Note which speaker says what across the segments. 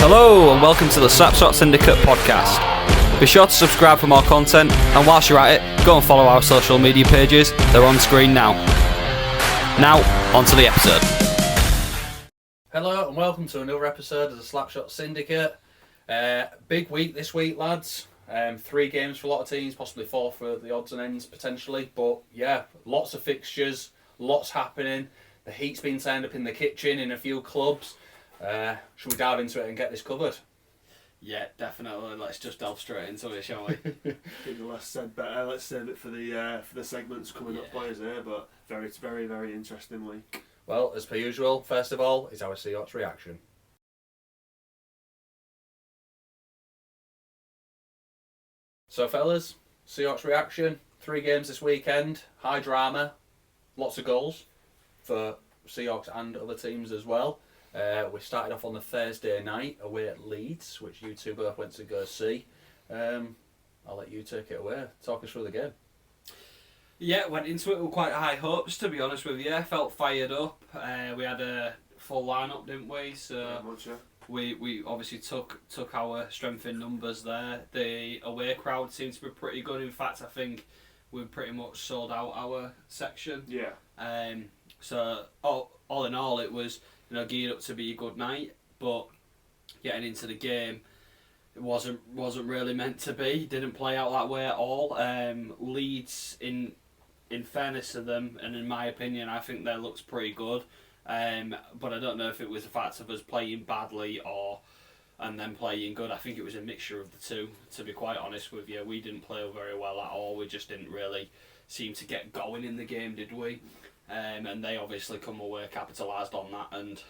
Speaker 1: Hello and welcome to the Slapshot Syndicate podcast. Be sure to subscribe for more content, and whilst you're at it, go and follow our social media pages. They're on screen now. Now, on to the episode. Hello and welcome to another episode of the Slapshot Syndicate. Big week this week, lads. 3 games for a lot of teams, possibly 4 for the odds and ends potentially. But yeah, lots of fixtures, lots happening. The heat's been turned up in the kitchen in a few clubs. Should we dive into it and get this covered?
Speaker 2: Yeah, definitely. Let's just delve straight into it, shall we?
Speaker 3: I think the less said better. Let's save it for the segments coming up, boys. Here, but it's very, very interesting week.
Speaker 1: Well, as per usual, first of all is our Seahawks reaction. So, fellas, Seahawks reaction. 3 games this weekend. High drama, lots of goals for Seahawks and other teams as well. We started off on the Thursday night away at Leeds, which you two both went to go see. I'll let you take it away. Talk us through the game.
Speaker 2: Yeah, went into it with quite high hopes, to be honest with you. Felt fired up. We had a full lineup, didn't we? So we obviously took our strength in numbers there. The away crowd seemed to be pretty good. In fact, I think we pretty much sold out our section.
Speaker 3: Yeah.
Speaker 2: So all in all, it was geared up to be a good night, but getting into the game, it wasn't really meant to be. Didn't play out that way at all. Leeds, in fairness to them, and in my opinion, I think their looks pretty good. But I don't know if it was the fact of us playing badly and then playing good. I think it was a mixture of the two, to be quite honest with you. We didn't play very well at all. We just didn't really seem to get going in the game, did we? And they obviously come away, capitalised on that and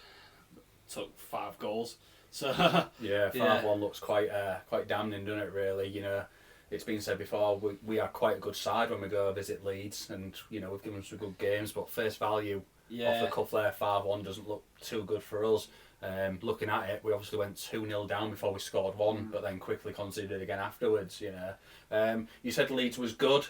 Speaker 2: took 5 goals. So
Speaker 1: yeah, 5-1 looks quite damning, doesn't it? Really, it's been said before. We are quite a good side when we go visit Leeds, and we've given some good games. But face value, off the cuff there, 5-1 doesn't look too good for us. Looking at it, we obviously went 2-0 down before we scored 1, but then quickly conceded again afterwards. You said Leeds was good.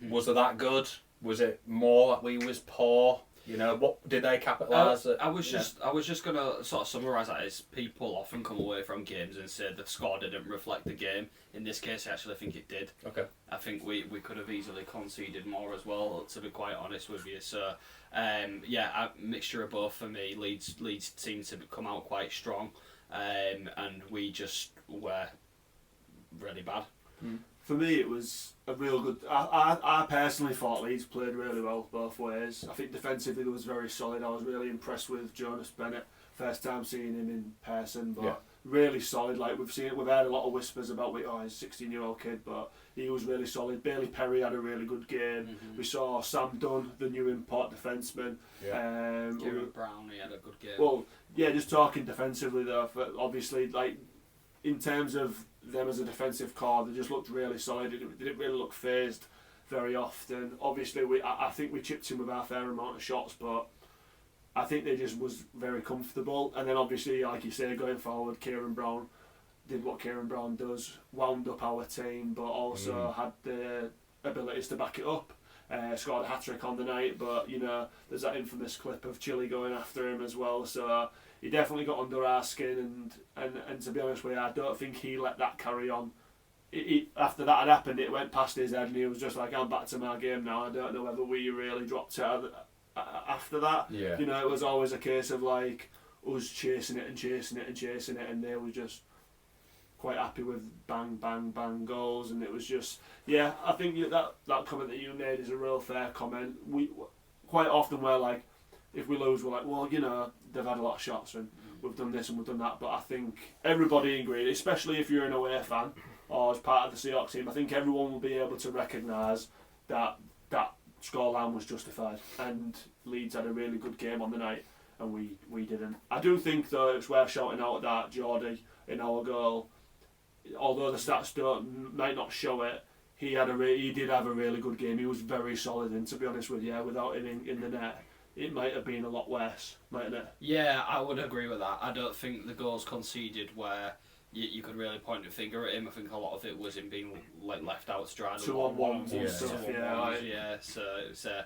Speaker 1: Was it that good? Was it more that we was poor? What did they capitalise?
Speaker 2: I was just gonna sort of summarise that as people often come away from games and say the score didn't reflect the game. In this case, I actually think it did.
Speaker 1: Okay.
Speaker 2: I think we could have easily conceded more as well, to be quite honest with you. So, a mixture of both for me. Leeds seemed to come out quite strong, and we just were really bad.
Speaker 3: For me, it was a real good. I personally thought Leeds played really well both ways. I think defensively it was very solid. I was really impressed with Jonas Bennett. First time seeing him in person, but really solid. Like we've heard a lot of whispers about he's a 16-year-old kid, but he was really solid. Bailey Perry had a really good game. We saw Sam Dunn, the new import defenceman.
Speaker 2: Kieran Brown, he had a good game.
Speaker 3: Well, just talking defensively though, obviously, like in terms of them as a defensive core, they just looked really solid. They didn't really look phased very often. Obviously, I think we chipped in with our fair amount of shots, but I think they just was very comfortable. And then obviously, like you say, going forward, Kieran Brown did what Kieran Brown does, wound up our team, but also had the abilities to back it up. Scored a hat-trick on the night, but there's that infamous clip of Chile going after him as well, so he definitely got under our skin, and to be honest with you, I don't think he let that carry on. After that had happened, it went past his head and he was just like, I'm back to my game now. I don't know whether we really dropped it after that.
Speaker 1: Yeah.
Speaker 3: It was always a case of like us chasing it, and they were just quite happy with bang, bang, bang goals, and it was just, I think that comment that you made is a real fair comment. We quite often we're like, if we lose, we're like, well, they've had a lot of shots and we've done this and we've done that. But I think everybody agreed, especially if you're an away fan or as part of the Seahawks team, I think everyone will be able to recognise that scoreline was justified. And Leeds had a really good game on the night and we didn't. I do think, though, it's worth shouting out that Geordie in our goal, although the stats might not show it, he did have a really good game. He was very solid, and to be honest with you, without him in the net, it might have been a lot worse, mightn't it?
Speaker 2: Yeah, I would agree with that. I don't think the goals conceded where you could really point a finger at him. I think a lot of it was him being left out to dry.
Speaker 3: 2-on-1s and stuff.
Speaker 2: So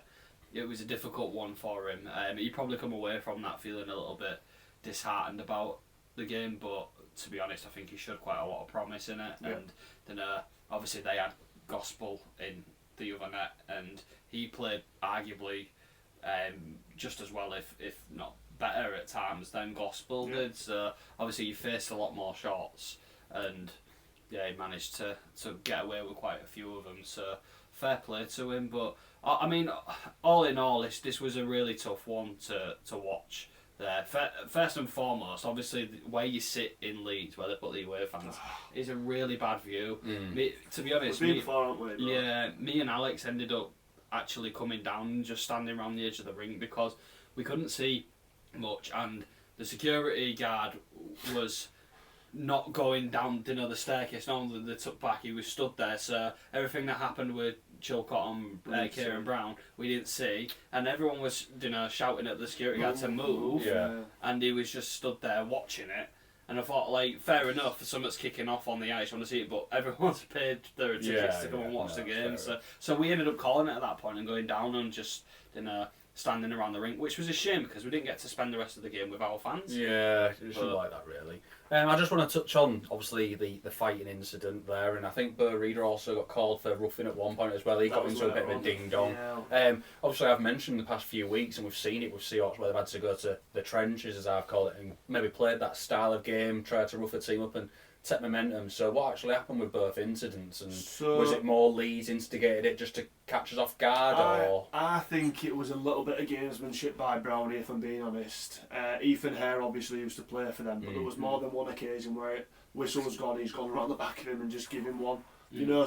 Speaker 2: it was a difficult one for him. He'd probably come away from that feeling a little bit disheartened about the game, but to be honest, I think he showed quite a lot of promise in it.
Speaker 3: Yeah.
Speaker 2: And then obviously they had Gospel in the other net, and he played arguably just as well, if not better at times than Gospel did. So obviously he faced a lot more shots, and yeah, he managed to get away with quite a few of them. So fair play to him. But I mean, all in all, this was a really tough one to watch. There, first and foremost, obviously where you sit in Leeds, where they put the away fans, is a really bad view. To be honest,
Speaker 3: we've been far, haven't we?
Speaker 2: Yeah, me and Alex ended up actually coming down and just standing around the edge of the ring because we couldn't see much, and the security guard was not going down, the staircase. Not only they took back, he was stood there. So everything that happened with Chilcott and Kieran Brown, we didn't see, and everyone was, shouting at the security guard to move, and he was just stood there watching it. And I thought, like, fair enough, something's kicking off on the ice, I want to see it, but everyone's paid their tickets to come and watch the game. So we ended up calling it at that point and going down and just, standing around the rink, which was a shame because we didn't get to spend the rest of the game with our fans.
Speaker 1: Yeah, it should like that really. I just want to touch on obviously the fighting incident there, and I think Burr Reader also got called for roughing at one point as well. He got into a bit of a ding dong.
Speaker 3: Yeah.
Speaker 1: Obviously, I've mentioned the past few weeks, and we've seen it with Seahawks where they've had to go to the trenches, as I've called it, and maybe played that style of game, tried to rough a team up and take momentum. So what actually happened with both incidents, and was it more Leeds instigated it just to catch us off guard, or?
Speaker 3: I think it was a little bit of gamesmanship by Brownie, if I'm being honest. Ethan Hare obviously used to play for them, but there was more than one occasion where whistle's gone, he's gone around the back of him and just give him one.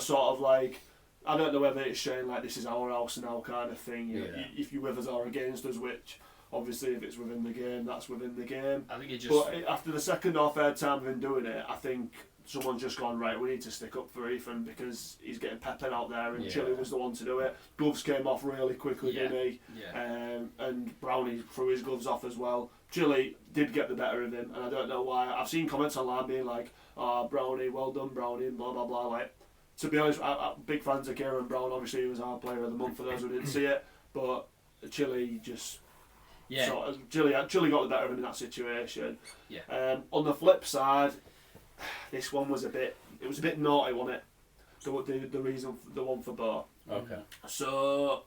Speaker 3: Sort of like, I don't know whether it's showing like this is our house now kind of thing. If you're with us or against us, which obviously if it's within the game, that's within the game.
Speaker 2: I think
Speaker 3: But after the second or third time of him doing it, I think someone's just gone, right, we need to stick up for Ethan because he's getting peppered out there, and Chile was the one to do it. Gloves came off really quickly, didn't he? And Brownie threw his gloves off as well. Chile did get the better of him, and I don't know why. I've seen comments online being like, "Oh, Brownie, well done, Brownie," and blah blah blah. Like, to be honest, I'm big fans of Kieran Brown. Obviously, he was our player of the month for those who didn't see it, but Chile just. Chile got the better of him in that situation. On the flip side, this one was a bit naughty, wasn't it? The one for Bo.
Speaker 1: Okay.
Speaker 3: So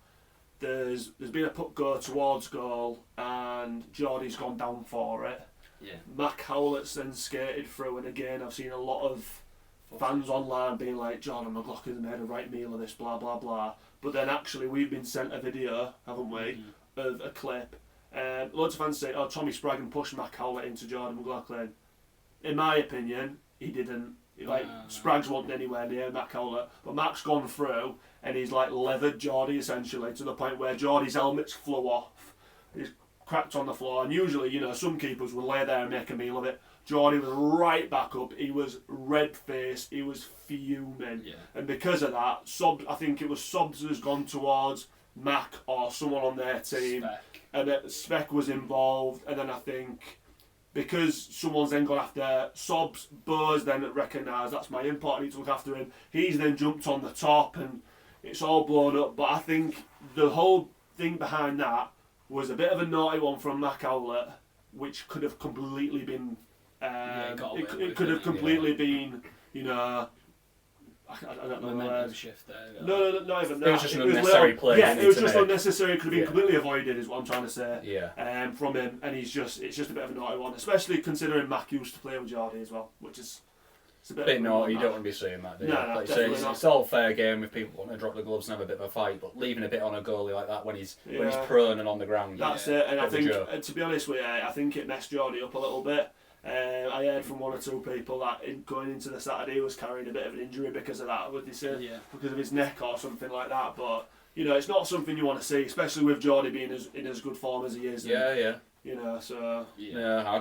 Speaker 3: there's been a puck go towards goal, and Geordie's gone down for it. Mac Howlett's then skated through, and again I've seen a lot of fans online being like, Jordan McLaughlin's made a right meal of this, blah blah blah. But then actually we've been sent a video, haven't we, of a clip. Loads of fans say, "Oh, Tommy Spraggan pushed Mac Howlett into Jordan McLaughlin." In my opinion, he didn't. Spraggs wasn't anywhere near Mac Howlett, but Mac's gone through and he's like leathered Geordie essentially to the point where Geordie's helmet's flew off. He's cracked on the floor, and usually, some keepers will lay there and make a meal of it. Geordie was right back up. He was red faced. He was fuming, and because of that, I think it was Sobs has gone towards Mac or someone on their team. And Speck was involved, and then I think because someone's then gone after Sobs, Bo's then recognised that's my import, I need to look after him. He's then jumped on the top, and it's all blown up. But I think the whole thing behind that was a bit of a naughty one from Mac Howlett, which could have completely been. It could have completely been, I don't know.
Speaker 2: Momentum shift there.
Speaker 3: No, not even that.
Speaker 1: It was just an unnecessary play.
Speaker 3: Yeah, it was just unnecessary. It could have been completely avoided, is what I'm trying to say. From him, and it's just a bit of a naughty one, especially considering Mac used to play with Geordie as well, which is it's a bit
Speaker 1: naughty. You don't want to be seeing that, do you?
Speaker 3: No,
Speaker 1: like it's all fair game if people want to drop the gloves and have a bit of a fight, but leaving a bit on a goalie like that when he's prone and on the ground.
Speaker 3: That's it, and I think, to be honest with you, I think it messed Geordie up a little bit. I heard from one or two people that going into the Saturday he was carrying a bit of an injury because of that, would they say? Because of his neck or something like that. But it's not something you want to see, especially with Geordie being in as good form as he is. I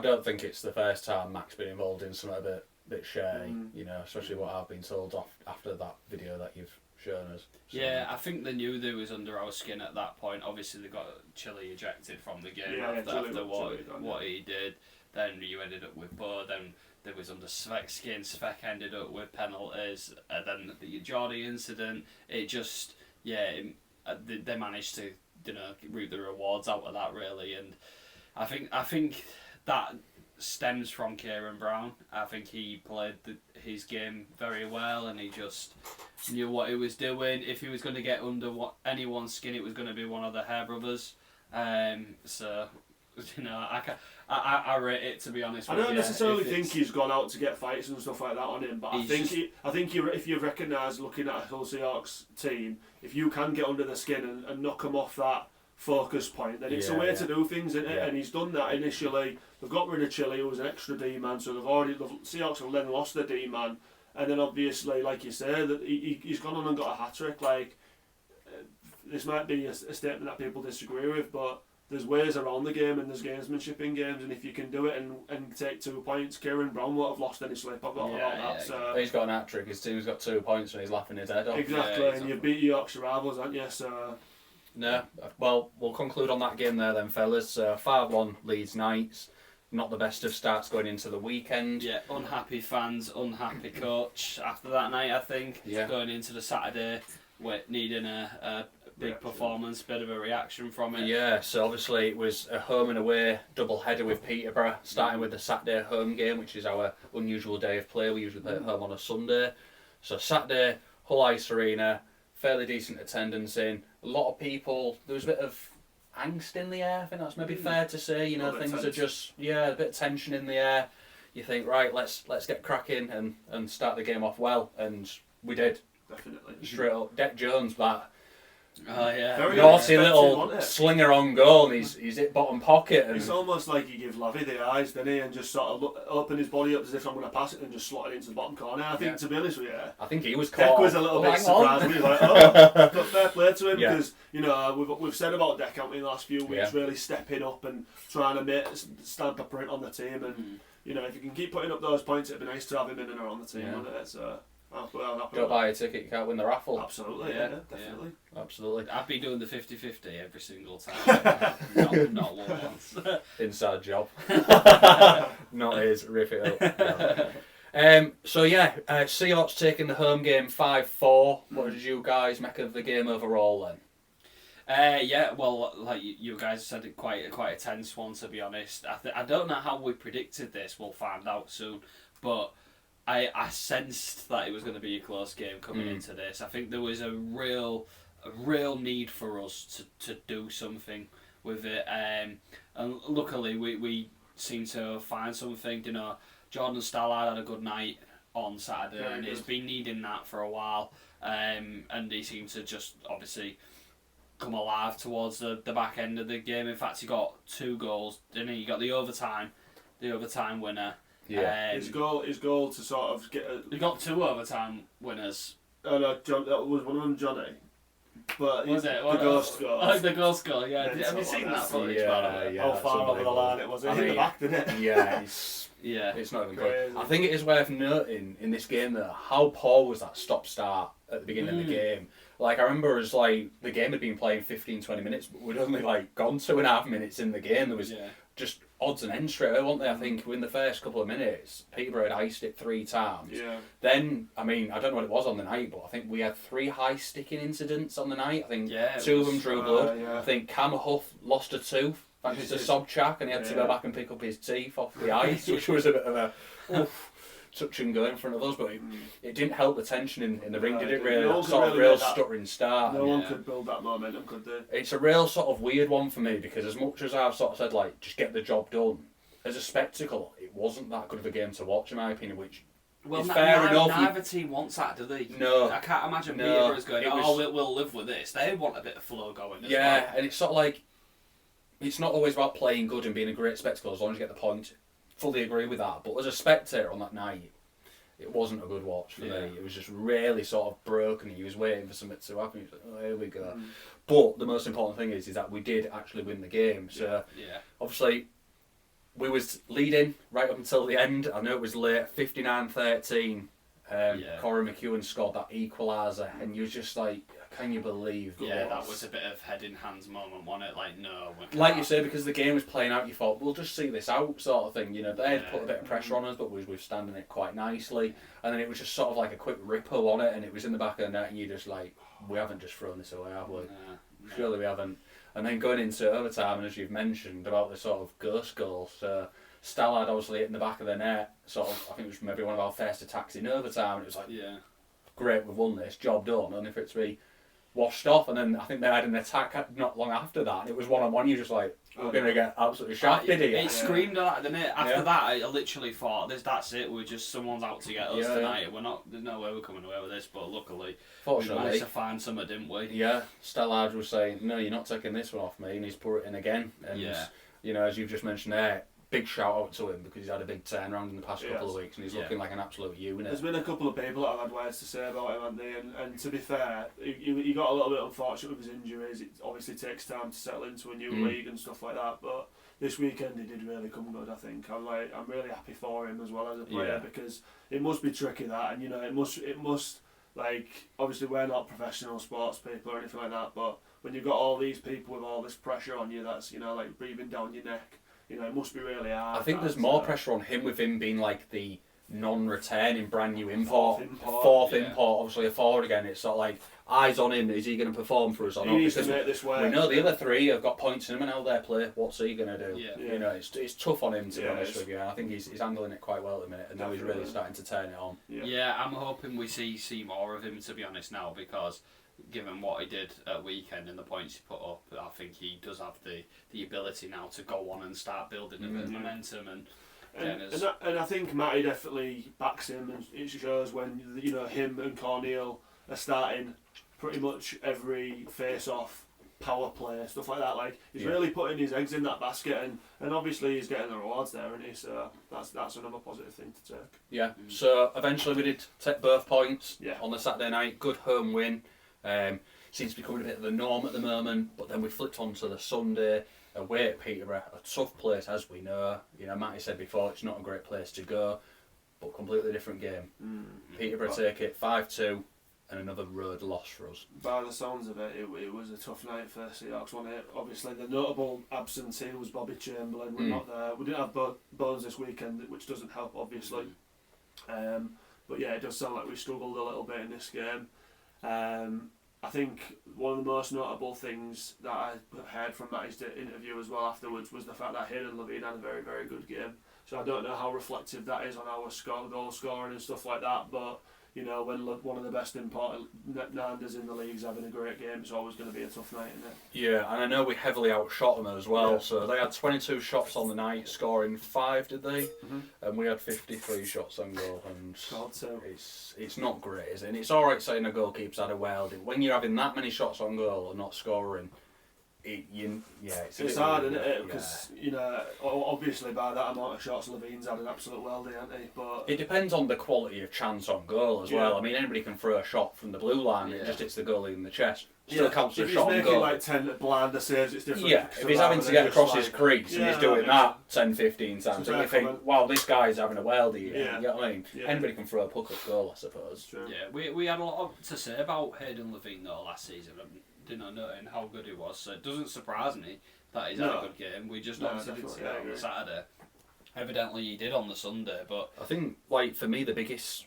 Speaker 1: don't think it's the first time Mac's been involved in something a bit shy. Especially what I've been told after that video that you've shown us. So.
Speaker 2: Yeah, I think they knew they was under our skin at that point. Obviously, they got Chile ejected from the game after what he did. Then you ended up with Bo, then there was under Svek's skin, Svek ended up with penalties, and then the Geordie incident, it just, they managed to, reap the rewards out of that really, and I think that stems from Kieran Brown. I think he played his game very well, and he just knew what he was doing. If he was going to get under anyone's skin, it was going to be one of the Hare brothers. So, you know, I rate it, to be honest.
Speaker 3: I don't necessarily think he's gone out to get fights and stuff like that on him, but I think if you recognise looking at a Hull Seahawks team, if you can get under the skin and knock them off that focus point, then it's a way to do things, isn't it? And he's done that initially. They've got rid of Chile, who was an extra D-man, so the Seahawks have then lost the D-man, and then obviously, like you say, that he's gone on and got a hat-trick. Like, this might be a statement that people disagree with, but there's ways around the game and there's gamesmanship in games, and if you can do it and take 2 points, Kieran Brown won't have lost any sleep. I've got about that. So
Speaker 1: he's got an hat-trick, his team's got 2 points and he's laughing his head off.
Speaker 3: Exactly, and you've beat your Yorkshire rivals, haven't you? So...
Speaker 1: No, well, we'll conclude on that game there then, fellas. 5-1 Leeds Knights. Not the best of starts going into the weekend.
Speaker 2: Yeah, unhappy fans, unhappy coach after that night, I think.
Speaker 1: Yeah.
Speaker 2: Going into the Saturday, needing a big performance, bit of a reaction from it.
Speaker 1: Yeah, so obviously it was a home and away double header with Peterborough, starting with the Saturday home game, which is our unusual day of play. We usually play at home on a Sunday. So Saturday, Hull Ice Arena, fairly decent attendance in. A lot of people, there was a bit of angst in the air, I think that's maybe fair to say. You know, things are just, a bit of tension in the air. You think, right, let's get cracking and start the game off well, and we did.
Speaker 3: Definitely.
Speaker 1: Straight up. Deck Jones, that
Speaker 3: very
Speaker 1: naughty little slinger on goal, and he's hit bottom pocket. And
Speaker 3: it's almost like he gives Lavy the eyes, doesn't he, and just sort of open his body up as if I'm going to pass it and just slot it into the bottom corner. I think, to be honest with you,
Speaker 1: I think he was
Speaker 3: Deck
Speaker 1: caught.
Speaker 3: was a little bit surprised. He was like, but fair play to him, because, you know, we've said about Deck, haven't we, in the last few weeks, really stepping up and trying to stamp a print on the team, and, you know, if you can keep putting up those points, it'd be nice to have him in and around the team, wouldn't it? So...
Speaker 1: Don't buy a ticket, you can't win the raffle.
Speaker 3: Absolutely, definitely.
Speaker 1: Absolutely.
Speaker 2: I'd be doing the 50-50 every single time. not once.
Speaker 1: Inside job. Not his, rip it up. So Seahawks taking the home game 5-4. What did you guys make of the game overall then?
Speaker 2: Well, like you guys said, it quite a tense one, to be honest. I don't know how we predicted this. We'll find out soon, but I sensed that it was going to be a close game coming into this. I think there was a real need for us to do something with it, and luckily we seemed to find something. You know, Jordan Stallard had a good night on Saturday, and he's been needing that for a while, and he seemed to just obviously come alive towards the back end of the game. In fact, he got 2 goals, didn't he? He got the overtime winner.
Speaker 1: Yeah.
Speaker 3: His goal to sort of get
Speaker 2: He got 2 overtime winners.
Speaker 3: Oh no, John, that was one of them, Johnny. But
Speaker 2: Was it?
Speaker 3: The ghost goal.
Speaker 2: Oh, the ghost goal, yeah. Have you seen that footage?
Speaker 3: How far over the line it was. It hit the back, didn't it?
Speaker 1: Yeah, it's not even good. I think it is worth noting in this game that how poor was that stop-start at the beginning of the game. Like, I remember it was like, the game had been playing 15-20 minutes, but we'd only like gone 2.5 minutes in the game. There was just odds and ends straight away, weren't they? I think in the first couple of minutes, Peterborough had iced it 3 times.
Speaker 3: Yeah.
Speaker 1: Then, I mean, I don't know what it was on the night, but I think we had 3 high sticking incidents on the night. I think 2 of them drew blood. I think Cam Huff lost a tooth thanks to Sobchak, and he had to go back and pick up his teeth off the ice, which was a bit of a touch and go in front of us, but it didn't help the tension in the ring, did it really? That sort of real stuttering start.
Speaker 3: No one could build that momentum, could they?
Speaker 1: It's a real sort of weird one for me, because as much as I've sort of said, like, just get the job done, as a spectacle, it wasn't that good of a game to watch, in my opinion, which is fair enough.
Speaker 2: Neither team wants that, do they?
Speaker 1: No.
Speaker 2: I can't imagine Peterborough's going, we'll live with this. They want a bit of flow going as well.
Speaker 1: And it's sort of like, it's not always about playing good and being a great spectacle, as long as you get the point. Fully agree with that. But as a spectator on that night, it wasn't a good watch for me. It was just really sort of broken. He was waiting for something to happen. He was like, oh, here we go. But the most important thing is that we did actually win the game. So obviously, we was leading right up until the end. I know it was late, 59-13. Corey McEwen scored that equaliser, and you was just like, can you believe that?
Speaker 2: Yeah, that was a bit of head in hands moment, wasn't it? Like, no.
Speaker 1: Like you say, because the game was playing out, you thought, we'll just see this out, sort of thing. You know, they had put a bit of pressure on us, but we were standing it quite nicely. And then it was just sort of like a quick ripple on it, and it was in the back of the net, and you're just like, we haven't just thrown this away, have we? Surely we haven't. And then going into overtime, and as you've mentioned, about the sort of ghost goals. Stallard obviously hitting the back of the net, sort of, I think it was maybe one of our first attacks in overtime, and it was like, great, we've won this, job done, only for it to be washed off. And then I think they had an attack not long after that, and it was one-on-one. You're just like, we're going to get absolutely shafted here.
Speaker 2: It screamed at that, didn't it? After that, I literally thought, that's it, someone's out to get us tonight. There's no way we're coming away with this, but luckily, we managed to find something, didn't we?
Speaker 1: Yeah, Stallard was saying, no, you're not taking this one off me, and he's put it in again. And, you know, as you've just mentioned there, big shout out to him because he's had a big turnaround in the past couple of weeks, and he's looking like an absolute unit.
Speaker 3: There's been a couple of people that have had words to say about him, haven't they? And to be fair, he got a little bit unfortunate with his injuries. It obviously takes time to settle into a new league and stuff like that, but this weekend he did really come good, I think. I'm really happy for him as well as a player, because it must be tricky that, and you know, it must like, obviously we're not professional sports people or anything like that, but when you've got all these people with all this pressure on you, that's, you know, like breathing down your neck, you know, it must be really hard.
Speaker 1: I think there's more pressure on him with him being like the non-returning brand new import, fourth import, obviously a forward again. It's sort of like eyes on him. Is he going to perform for us or not?
Speaker 3: He needs to make this work.
Speaker 1: We know the other three have got points in him and how they play. What's he going to do?
Speaker 3: Yeah.
Speaker 1: You know, it's tough on him, to be honest with you. And I think he's handling it quite well at the minute, and now he's really starting to turn it on.
Speaker 2: Yeah, I'm hoping we see more of him, to be honest, now, because given what he did at weekend and the points he put up, I think he does have the ability now to go on and start building a bit of momentum.
Speaker 3: And I think Matty definitely backs him, and it shows when, you know, him and Cornel are starting pretty much every face-off, power play, stuff like that. Like, he's really putting his eggs in that basket, and obviously he's getting the rewards there, and so that's another positive thing to take.
Speaker 1: Yeah. So eventually we did take both points on the Saturday night. Good home win. Seems to be becoming a bit of the norm at the moment, but then we flipped on to the Sunday away at Peterborough, a tough place, as we know. You know, Matty said before, it's not a great place to go, but completely different game. Peterborough take it 5-2, and another road loss for us. By
Speaker 3: the sounds of it, it was a tough night for Seahawks, wasn't it? Obviously, the notable absentee was Bobby Chamberlain. We're not there. We didn't have Bones this weekend, which doesn't help, obviously. But yeah, it does sound like we struggled a little bit in this game. I think one of the most notable things that I heard from Matty's interview as well afterwards was the fact that Hayden Levine had a very, very good game. So I don't know how reflective that is on our goal scoring and stuff like that, but you know, when one of the best important Nanders in the league's having a great game, it's always going to be a tough night, isn't it?
Speaker 1: Yeah, and I know we heavily outshot them as well. So they had 22 shots on the night, scoring 5, did they? And we had 53 shots on goal, and it's not great, is it? And it's all right saying a goalkeeper's had a weld. When you're having that many shots on goal and not scoring, it's
Speaker 3: hard, isn't it? Because you know, obviously by that amount of shots, Levine's had an absolute welding, hasn't he? But
Speaker 1: it depends on the quality of chance on goal as well. I mean, anybody can throw a shot from the blue line; it just hits the goalie in the chest. Still counts as a shot on goal.
Speaker 3: If he's making like 10 blinder saves, it's different.
Speaker 1: Yeah, if he's having to get across his crease and he's doing that 10, 15 times, and you think, wow, this guy's having a weldy. You know what I mean? Anybody can throw a puck at goal, I suppose.
Speaker 2: Yeah, we had a lot to say about Hayden Levine though last season. Not knowing how good he was, so it doesn't surprise me that he's had a good game. We just obviously didn't see that on the Saturday. Evidently he did on the Sunday, but
Speaker 1: I think, like, for me the biggest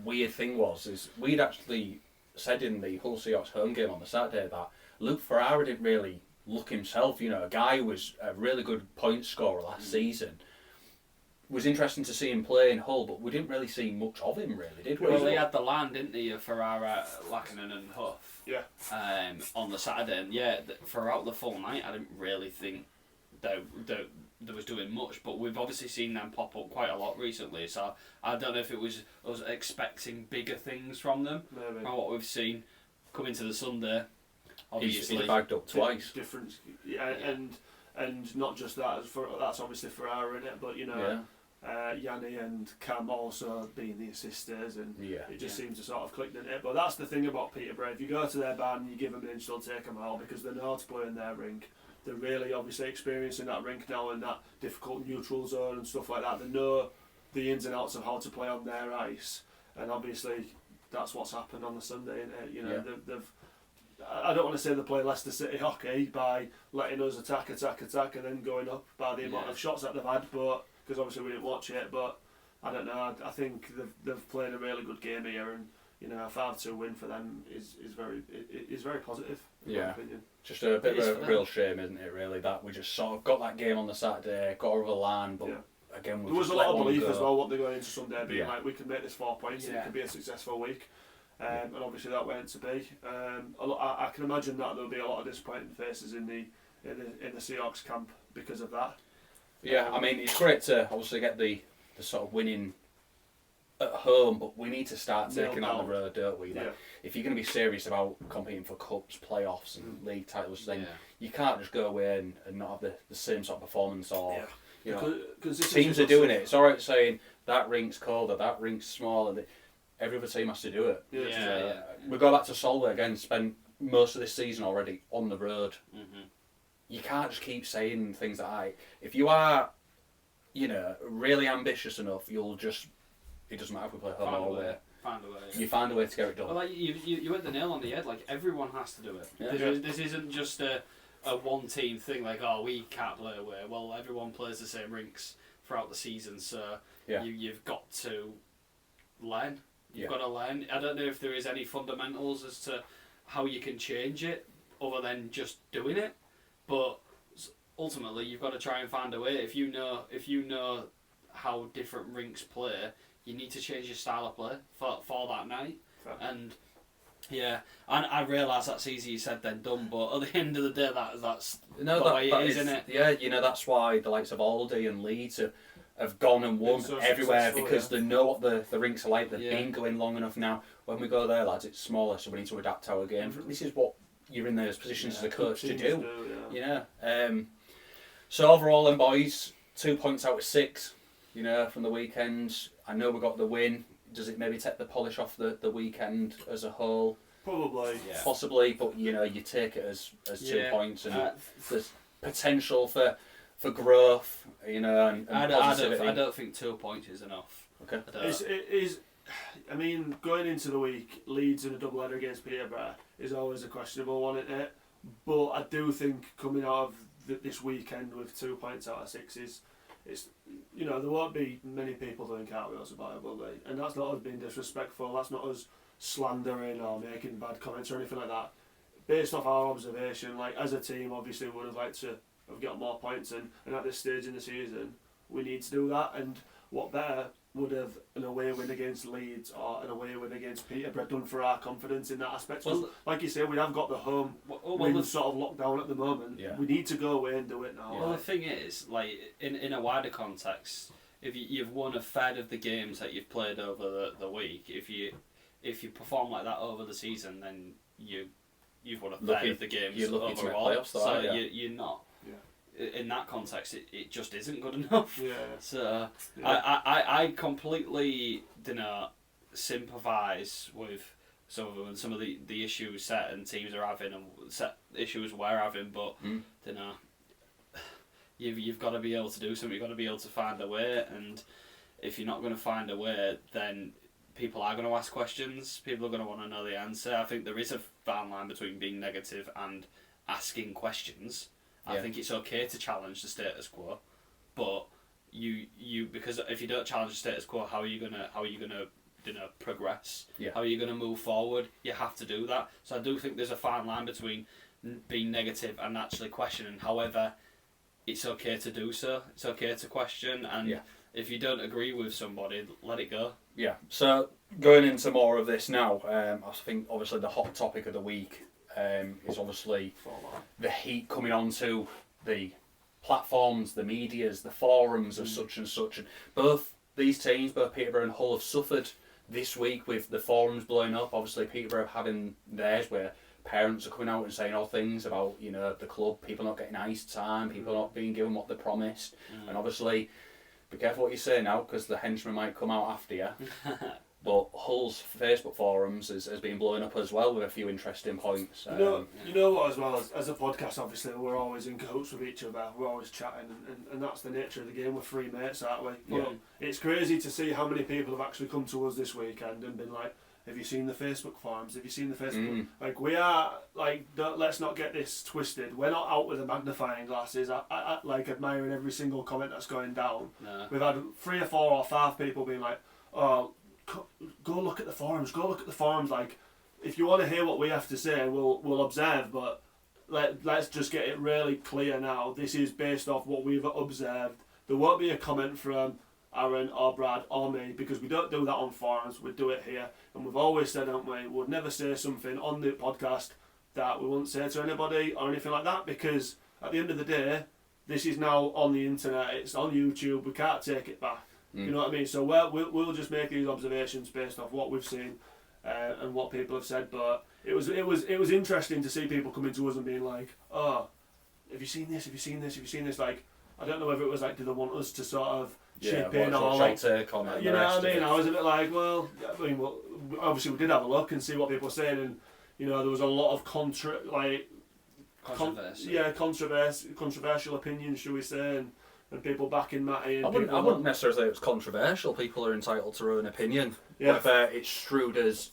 Speaker 1: weird thing is we'd actually said in the Hull Seahawks home game on the Saturday that Luke Ferrara didn't really look himself. You know, a guy who was a really good point scorer last season. It was interesting to see him play in Hull, but we didn't really see much of him, really, did we?
Speaker 2: Well, he had the line, didn't he, of Ferrara, Lackinen and Huff on the Saturday. And throughout the full night, I didn't really think they was doing much, but we've obviously seen them pop up quite a lot recently, so I don't know if it was us expecting bigger things from them, from what we've seen coming to the Sunday. Obviously,
Speaker 1: he's bagged up twice.
Speaker 3: Different, and not just that, that's obviously Ferrara in it, but you know, Yanni and Cam also being the assisters, and it just seems to sort of click, didn't it? But that's the thing about Peterborough. If you go to their band, you give them an inch, they'll take them out because they know how to play in their rink. They're really obviously experiencing that rink now and that difficult neutral zone and stuff like that. They know the ins and outs of how to play on their ice, and obviously that's what's happened on the Sunday. Innit? You know, they've. I don't want to say they play Leicester City hockey by letting us attack, and then going up by the amount of shots that they've had, but because obviously we didn't watch it. But I don't know. I think they've played a really good game here, and you know, a 5-2 win for them is very positive. in my opinion.
Speaker 1: Just a bit of a real shame, isn't it, really, that we just sort of got that game on the Saturday, got over the line, but again,
Speaker 3: there was a lot of belief as well, what they're going into Sunday, being like, we can make this 4 points and it could be a successful week. And obviously that went to be. I can imagine that there'll be a lot of disappointing faces in the Seahawks camp because of that.
Speaker 1: Yeah, I mean, it's great to obviously get the sort of winning at home, but we need to start taking that on the road, don't we? Like, if you're going to be serious about competing for cups, playoffs and league titles, then you can't just go away and not have the same sort of performance or... You know, teams are doing it. It's alright saying that rink's colder, that rink's smaller. Every other team has to do it. We go back to Solway again, spent most of this season already on the road. Mm-hmm. You can't just keep saying things like, if you are, you know, really ambitious enough, you'll just, it doesn't matter if we play home or away.
Speaker 2: Find a way.
Speaker 1: You find a way to get it done.
Speaker 2: Well, like you hit the nail on the head. Like, everyone has to do it. This isn't just a one team thing. Like, oh, we can't play away. Well, everyone plays the same rinks throughout the season, so you've got to learn. You've got to learn. I don't know if there is any fundamentals as to how you can change it, other than just doing it. But ultimately, you've got to try and find a way. If you know how different rinks play, you need to change your style of play for that night. Fair. And I realise that's easier said than done, but at the end of the day, that's the way it is, isn't it?
Speaker 1: Yeah, you know, that's why the likes of Aldi and Leeds have gone and won everywhere, because they know what the rinks are like. They've been going long enough now. When we go there, lads, it's smaller, so we need to adapt our game. Mm-hmm. This is what you're in those positions as a coach to do. So overall, then, boys, 2 points out of 6. You know, from the weekend. I know we got the win. Does it maybe take the polish off the weekend as a whole?
Speaker 3: Probably.
Speaker 1: Yeah. Possibly, but you know, you take it as 2 points, and there's potential for growth. You know, and positivity.
Speaker 2: I don't think 2 points is enough.
Speaker 1: Okay.
Speaker 3: It is. I mean, going into the week, Leeds in a doubleheader against Peterborough is always a questionable one, isn't it? But I do think coming out of this weekend with 2 points out of 6 it's, you know, there won't be many people doing cartwheels about it, will they? And that's not us being disrespectful, that's not us slandering or making bad comments or anything like that. Based off our observation, like, as a team, obviously we would have liked to have got more points, and at this stage in the season, we need to do that. And what better would have an away win against Leeds or an away win against Peterborough done for our confidence in that aspect? Well, like you say, we have got the home win sort of locked down at the moment. Yeah. We need to go away and do it now.
Speaker 2: Well, the thing is, like, in a wider context, if you've won a third of the games that you've played over the week, if you perform like that over the season, then you've won a third of the games
Speaker 1: you're looking
Speaker 2: overall.
Speaker 1: To make playoffs,
Speaker 2: you're not. In that context, it just isn't good enough.
Speaker 3: Yeah.
Speaker 2: So I completely sympathise with some of the issues certain teams are having and set issues we're having, but you've got to be able to do something. You've got to be able to find a way, and if you're not going to find a way, then people are going to ask questions. People are going to want to know the answer. I think there is a fine line between being negative and asking questions. I think it's okay to challenge the status quo, but you because if you don't challenge the status quo, how are you gonna progress? Yeah. How are you gonna move forward? You have to do that. So I do think there's a fine line between being negative and actually questioning. However, it's okay to do so. It's okay to question, and if you don't agree with somebody, let it go. Yeah.
Speaker 1: So going into more of this now, I think obviously the hot topic of the week. Is obviously the heat coming onto the platforms, the medias, the forums of such and such. And both these teams, both Peterborough and Hull, have suffered this week with the forums blowing up. Obviously, Peterborough having theirs where parents are coming out and saying all things about, you know, the club, people not getting ice time, people not being given what they promised. And obviously, be careful what you say now, because the henchmen might come out after you. But Hull's Facebook forums has been blowing up as well with a few interesting points.
Speaker 3: You know what, as well as a podcast, obviously we're always in cahoots with each other. We're always chatting, and that's the nature of the game. We're free mates, aren't we? But it's crazy to see how many people have actually come to us this weekend and been like, "Have you seen the Facebook forums? Have you seen the Facebook?" Like, we are like, let's not get this twisted. We're not out with the magnifying glasses. I like admiring every single comment that's going down. No. We've had 3 or 4 or 5 people being like, "Oh, go look at the forums. Go look at the forums." Like, if you want to hear what we have to say, we'll observe, but let's just get it really clear now. This is based off what we've observed. There won't be a comment from Aaron or Brad or me, because we don't do that on forums, we do it here. And we've always said, haven't we, we'd never say something on the podcast that we wouldn't say to anybody or anything like that, because at the end of the day, this is now on the internet, it's on YouTube, we can't take it back. You know what I mean? So we'll just make these observations based off what we've seen and what people have said. But it was interesting to see people coming to us and being like, oh, have you seen this? Have you seen this? Have you seen this? Like, I don't know whether it was like, do they want us to sort of chip in or like,
Speaker 1: take on it,
Speaker 3: you know what I mean? I was a bit like, well, obviously we did have a look and see what people were saying, and you know, there was a lot of controversial opinions, shall we say, and people backing Matty.
Speaker 1: I wouldn't necessarily say it was controversial. People are entitled to their own opinion. Yeah. Whether it's strewed as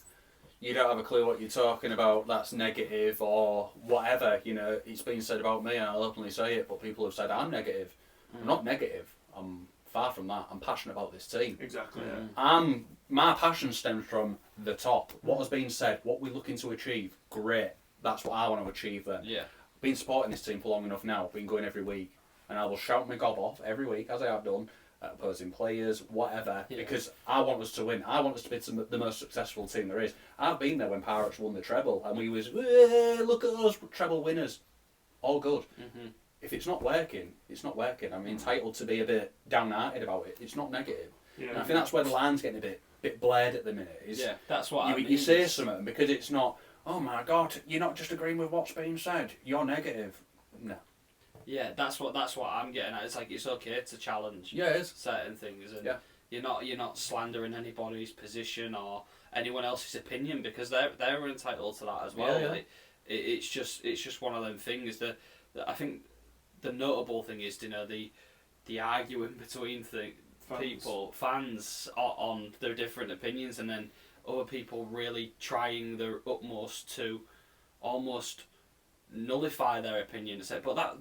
Speaker 1: you don't have a clue what you're talking about, that's negative or whatever. You know, it's been said about me, and I'll openly say it. But people have said I'm negative. I'm not negative. I'm far from that. I'm passionate about this team.
Speaker 3: Exactly. Yeah.
Speaker 1: My passion stems from the top. What has been said, what we're looking to achieve, great. That's what I want to achieve then.
Speaker 2: Yeah.
Speaker 1: Been supporting this team for long enough now, been going every week, and I will shout my gob off every week, as I have done, at opposing players, whatever, because I want us to win. I want us to be the most successful team there is. I've been there when Pirates won the treble, and we was, look at us, treble winners. All good. Mm-hmm. If it's not working, it's not working. I'm entitled to be a bit downhearted about it. It's not negative. Yeah. And I think that's where the line's getting a bit blurred at the minute.
Speaker 2: That's what I mean.
Speaker 1: You say something, because it's not, oh my God, you're not just agreeing with what's being said. You're negative. No.
Speaker 2: Yeah, that's what I'm getting at. It's like, it's okay to challenge certain things, and you're not slandering anybody's position or anyone else's opinion, because they're entitled to that as well. Like, it's just one of them things that I think the notable thing is, you know, the arguing between fans on their different opinions, and then other people really trying their utmost to almost nullify their opinion and say, but that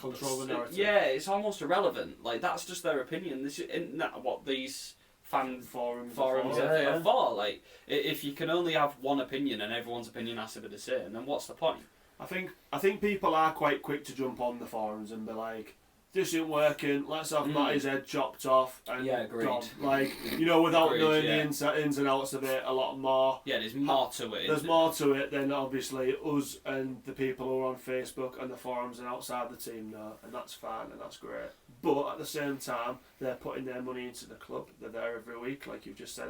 Speaker 3: control the narrative.
Speaker 2: Yeah, it's almost irrelevant. Like, that's just their opinion. This isn't that what these fan forums are for. Like, if you can only have one opinion and everyone's opinion has to be the same, then what's the point?
Speaker 3: I think people are quite quick to jump on the forums and be like, this isn't working, let's have Matty's head chopped off and gone. Like, you know, without knowing the ins and outs of it a lot more.
Speaker 2: Yeah, there's more to it.
Speaker 3: There's more to it than obviously us and the people who are on Facebook and the forums and outside the team know, and that's fine and that's great. But at the same time, they're putting their money into the club. They're there every week, like you've just said,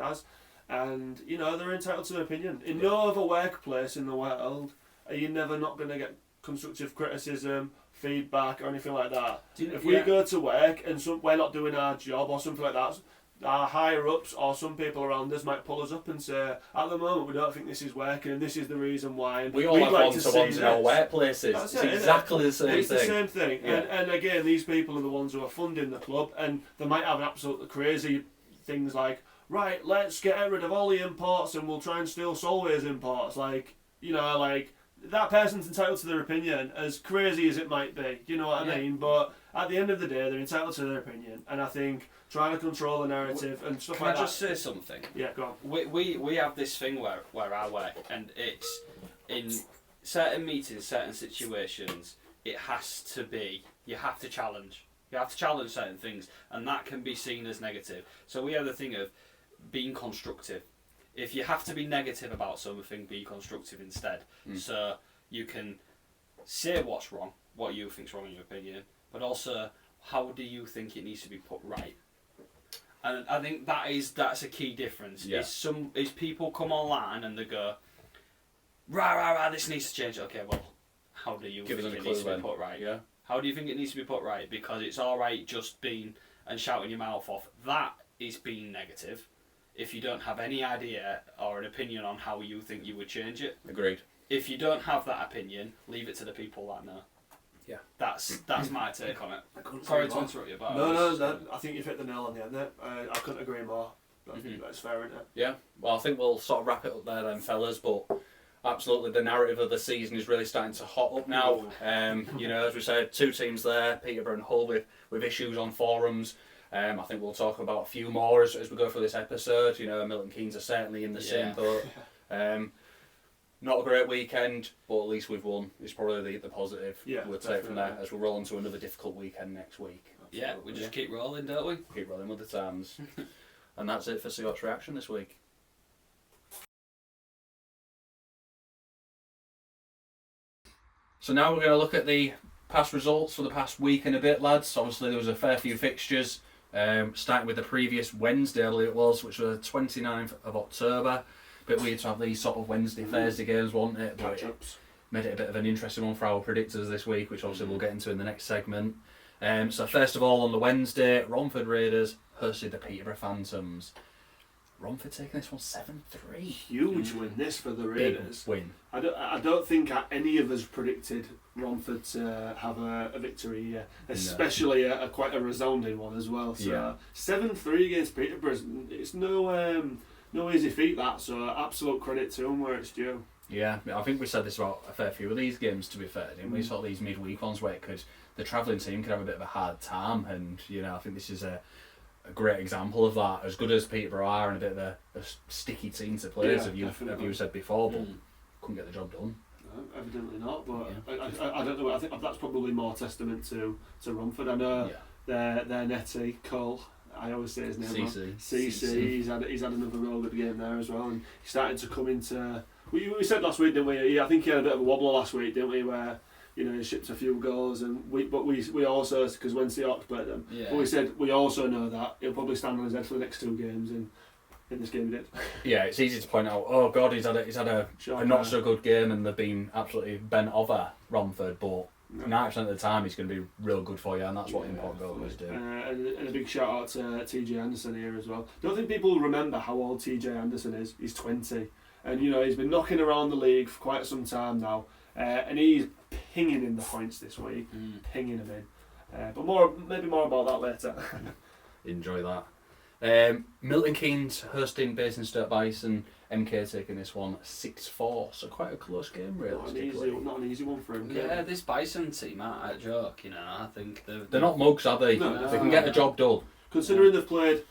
Speaker 3: and you know, they're entitled to their opinion. In no other workplace in the world are you never not going to get constructive criticism, feedback or anything like that. If we go to work and we're not doing our job or something like that, our higher ups or some people around us might pull us up and say, at the moment we don't think this is working and this is the reason why. And
Speaker 1: we all have one-to-ones in our workplaces. It's exactly the same thing.
Speaker 3: It's the same thing. Yeah. And again, these people are the ones who are funding the club, and they might have absolutely crazy things like, right, let's get rid of all the imports and we'll try and steal Solway's imports. Like, you know, like, that person's entitled to their opinion, as crazy as it might be, you know what I mean? But at the end of the day, they're entitled to their opinion, and I think trying to control the narrative and stuff like that...
Speaker 2: Can I just say something?
Speaker 3: Yeah, go
Speaker 2: on. We have this thing where I work, and it's in certain meetings, certain situations, it has to be, you have to challenge. You have to challenge certain things, and that can be seen as negative. So we have the thing of being constructive. If you have to be negative about something, be constructive instead. So you can say what's wrong, what you think's wrong in your opinion, but also how do you think it needs to be put right. And I think that's a key difference. Yeah. Is people come online and they go, rah, this needs to change. Okay, well, how do you think it needs to be put right?
Speaker 1: Yeah.
Speaker 2: How do you think it needs to be put right? Because it's alright just being and shouting your mouth off. That is being negative. If you don't have any idea or an opinion on how you think you would change it.
Speaker 1: Agreed.
Speaker 2: If you don't have that opinion, leave it to the people that know. Yeah. That's my take on it. Sorry to interrupt you, but
Speaker 3: No, I think you've hit the nail on the head there. I couldn't agree more. That's fair, isn't it?
Speaker 1: Yeah. Well, I think we'll sort of wrap it up there then, fellas, but absolutely the narrative of the season is really starting to hot up now. You know, as we said, two teams there, Peterborough and Hull with issues on forums. I think we'll talk about a few more as we go through this episode. You know, Milton Keynes are certainly in the same boat. Not a great weekend, but at least we've won. It's probably the positive we'll take from there as we roll into another difficult weekend next week.
Speaker 2: Absolutely. Yeah, we just keep rolling, don't we?
Speaker 1: Keep rolling with the times. And that's it for Seahawks Reaction this week. So now we're going to look at the past results for the past week and a bit, lads. Obviously there was a fair few fixtures, starting with the previous Wednesday, I believe it was, which was the 29th of October. Bit weird to have these sort of Wednesday, Thursday games, wasn't it? But it made it a bit of an interesting one for our predictors this week, which obviously we'll get into in the next segment. So first of all, on the Wednesday, Romford Raiders hosted the Peterborough Phantoms. Romford taking this one 7-3.
Speaker 3: Huge win this for the Raiders.
Speaker 1: Big win.
Speaker 3: I don't think any of us predicted Romford to have a victory here, especially quite a resounding one as well. So 7-3 against Peterborough, it's no easy feat that. So absolute credit to them where it's due.
Speaker 1: Yeah, I think we said this about a fair few of these games, to be fair, didn't we? Sort of these midweek ones where the travelling team could have a bit of a hard time, and I think this is a great example of that. As good as Peterborough are and a bit of a sticky team to play, as you said before, but couldn't get the job done.
Speaker 3: No, evidently not, but I don't know. I think that's probably more testament to Romford. I know their netty, Cole, I always say his name wrong. CC. He's had another real good game there as well, and he's starting to come into. We said last week, didn't we? I think he had a bit of a wobbler last week, didn't we? Where he shipped a few goals, and we also, because when Seahawks played them, but we said we also know that he'll probably stand on his head for the next two games, and in this game he did. Yeah,
Speaker 1: it's easy to point out. Oh God, he's had a not so good game, and they've been absolutely bent over Romford, but 90% of the time he's going to be real good for you, and that's what important goalkeepers do.
Speaker 3: And a big shout out to TJ Anderson here as well. Don't think people remember how old TJ Anderson is. He's 20, and he's been knocking around the league for quite some time now, and he's pinging in the points this week, pinging them in. But maybe more about that later.
Speaker 1: Enjoy that. Milton Keynes hosting Basingstoke Bison. MK taking this one 6-4, so quite a close game, realistically.
Speaker 3: Not an easy one for MK.
Speaker 2: Yeah, this Bison team aren't a joke. I think
Speaker 1: they're not mugs, are they? No, they can get the job done.
Speaker 3: Considering they've played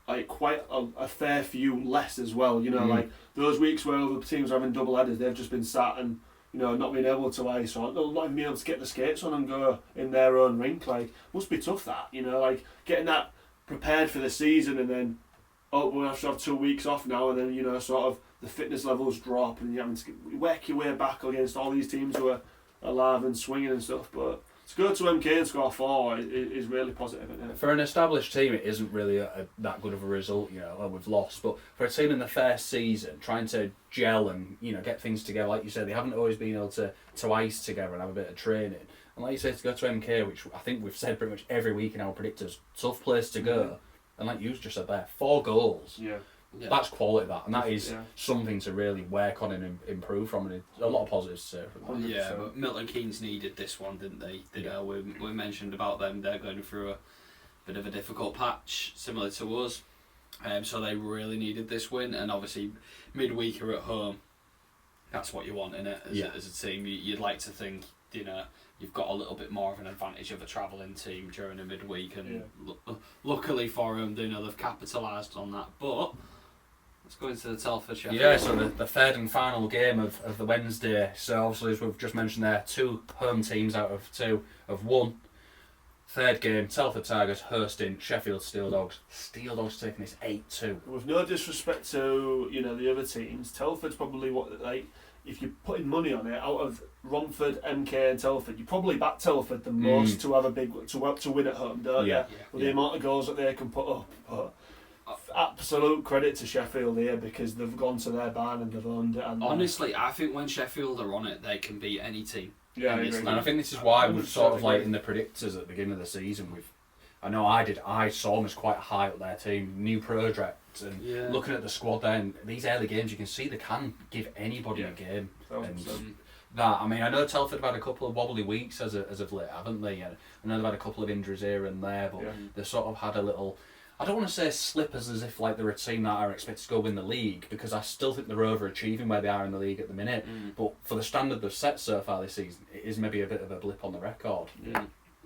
Speaker 3: like quite a fair few less as well. Like those weeks where other teams are having double headers, they've just been sat and not being able to ice or not even being able to get the skates on and go in their own rink. Like, must be tough that, like getting that prepared for the season and then we'll have to have 2 weeks off now, and then sort of the fitness levels drop and you're having to work your way back against all these teams who are alive and swinging and stuff. But to go to MK and score 4 is really positive, isn't it?
Speaker 1: For an established team, it isn't really that good of a result. We've lost, but for a team in the first season, trying to gel and get things together, like you said, they haven't always been able to ice together and have a bit of training. And like you said, to go to MK, which I think we've said pretty much every week in our predictors, tough place to go. And like you just said there, 4 goals. Yeah. That's quality, that, and that is something to really work on and improve from, and a lot of positives to say from that.
Speaker 2: Yeah, but Milton Keynes needed this one, didn't they? We mentioned about them, they're going through a bit of a difficult patch, similar to us, so they really needed this win, and obviously midweeker at home, that's what you want, innit? As a team, you'd like to think, you've got a little bit more of an advantage of a travelling team during a midweek, and luckily for them, they've capitalised on that, but let's go into the Telford Sheffield.
Speaker 1: Yeah, so the third and final game of the Wednesday. So obviously, as we've just mentioned there, 2 home teams out of 2 have won. Third game, Telford Tigers hosting Sheffield Steel Dogs. Steel Dogs taking this 8-2.
Speaker 3: With no disrespect to the other teams, Telford's probably if you're putting money on it, out of Romford, MK and Telford, you probably back Telford the most to have a big to win at home, don't you? With the amount of goals that they can put up. But absolute credit to Sheffield here, because they've gone to their barn and they've owned it. And
Speaker 2: honestly, I think when Sheffield are on it, they can beat any team.
Speaker 3: Yeah,
Speaker 1: and I think this is why we've sort of in the predictors at the beginning of the season, I saw them as quite high up their team, new project, and looking at the squad there, and these early games you can see they can give anybody a game. I know Telford have had a couple of wobbly weeks as of late, haven't they? I know they've had a couple of injuries here and there, but they've sort of had a little, I don't want to say slippers as if they're a team that are expected to go win the league, because I still think they're overachieving where they are in the league at the minute. But for the standard they've set so far this season, it is maybe a bit of a blip on the record.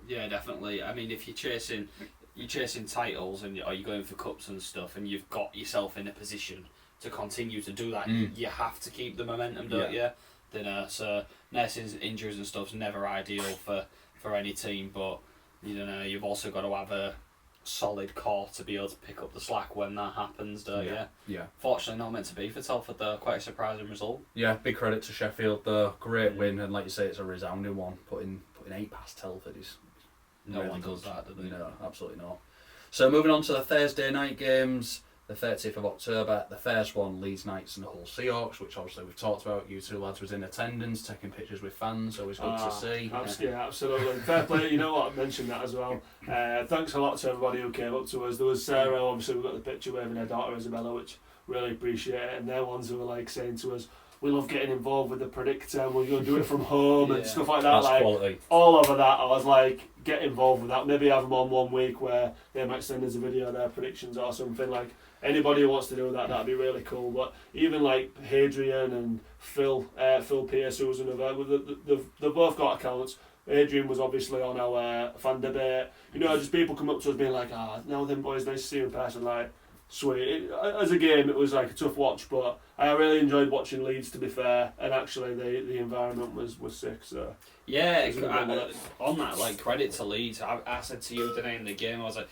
Speaker 2: Yeah, definitely. I mean, if you're chasing titles and you're going for cups and stuff, and you've got yourself in a position to continue to do that. You have to keep the momentum, don't you? So nursing injuries and stuff's never ideal for any team, but you've also got to have a solid core to be able to pick up the slack when that happens, don't you?
Speaker 1: Yeah.
Speaker 2: Fortunately, not meant to be for Telford though. Quite a surprising result.
Speaker 1: Yeah, big credit to Sheffield though. Great win, and like you say, it's a resounding one. Putting 8 past Telford is
Speaker 2: no
Speaker 1: really
Speaker 2: one
Speaker 1: good.
Speaker 2: does that, do they?
Speaker 1: No, absolutely not. So moving on to the Thursday night games, the 30th of October, the first one, Leeds Knights and Hull Seahawks, which obviously we've talked about. You two lads was in attendance, taking pictures with fans, always good to see.
Speaker 3: Yeah, absolutely. Fair play. You know what, I mentioned that as well. Thanks a lot to everybody who came up to us. There was Sarah, obviously we got the picture waving her daughter Isabella, which really appreciate it, and they're ones who were like saying to us, we love getting involved with the predictor, we're going to do it from home and stuff like that.
Speaker 1: That's
Speaker 3: like
Speaker 1: quality.
Speaker 3: All over that, I was like, get involved with that. Maybe have them on one week where they might send us a video of their predictions or something. Like anybody who wants to do that, that'd be really cool. But even like Hadrian and Phil Pierce, who was another, they've both got accounts. Adrian was obviously on our fan debate. Just people come up to us being like, now them boys, nice to see you in person. Like, sweet. As a game, it was like a tough watch, but I really enjoyed watching Leeds, to be fair, and actually the environment was sick. So
Speaker 2: yeah, on that, like, credit to Leeds. I said to you today in the game, I was like,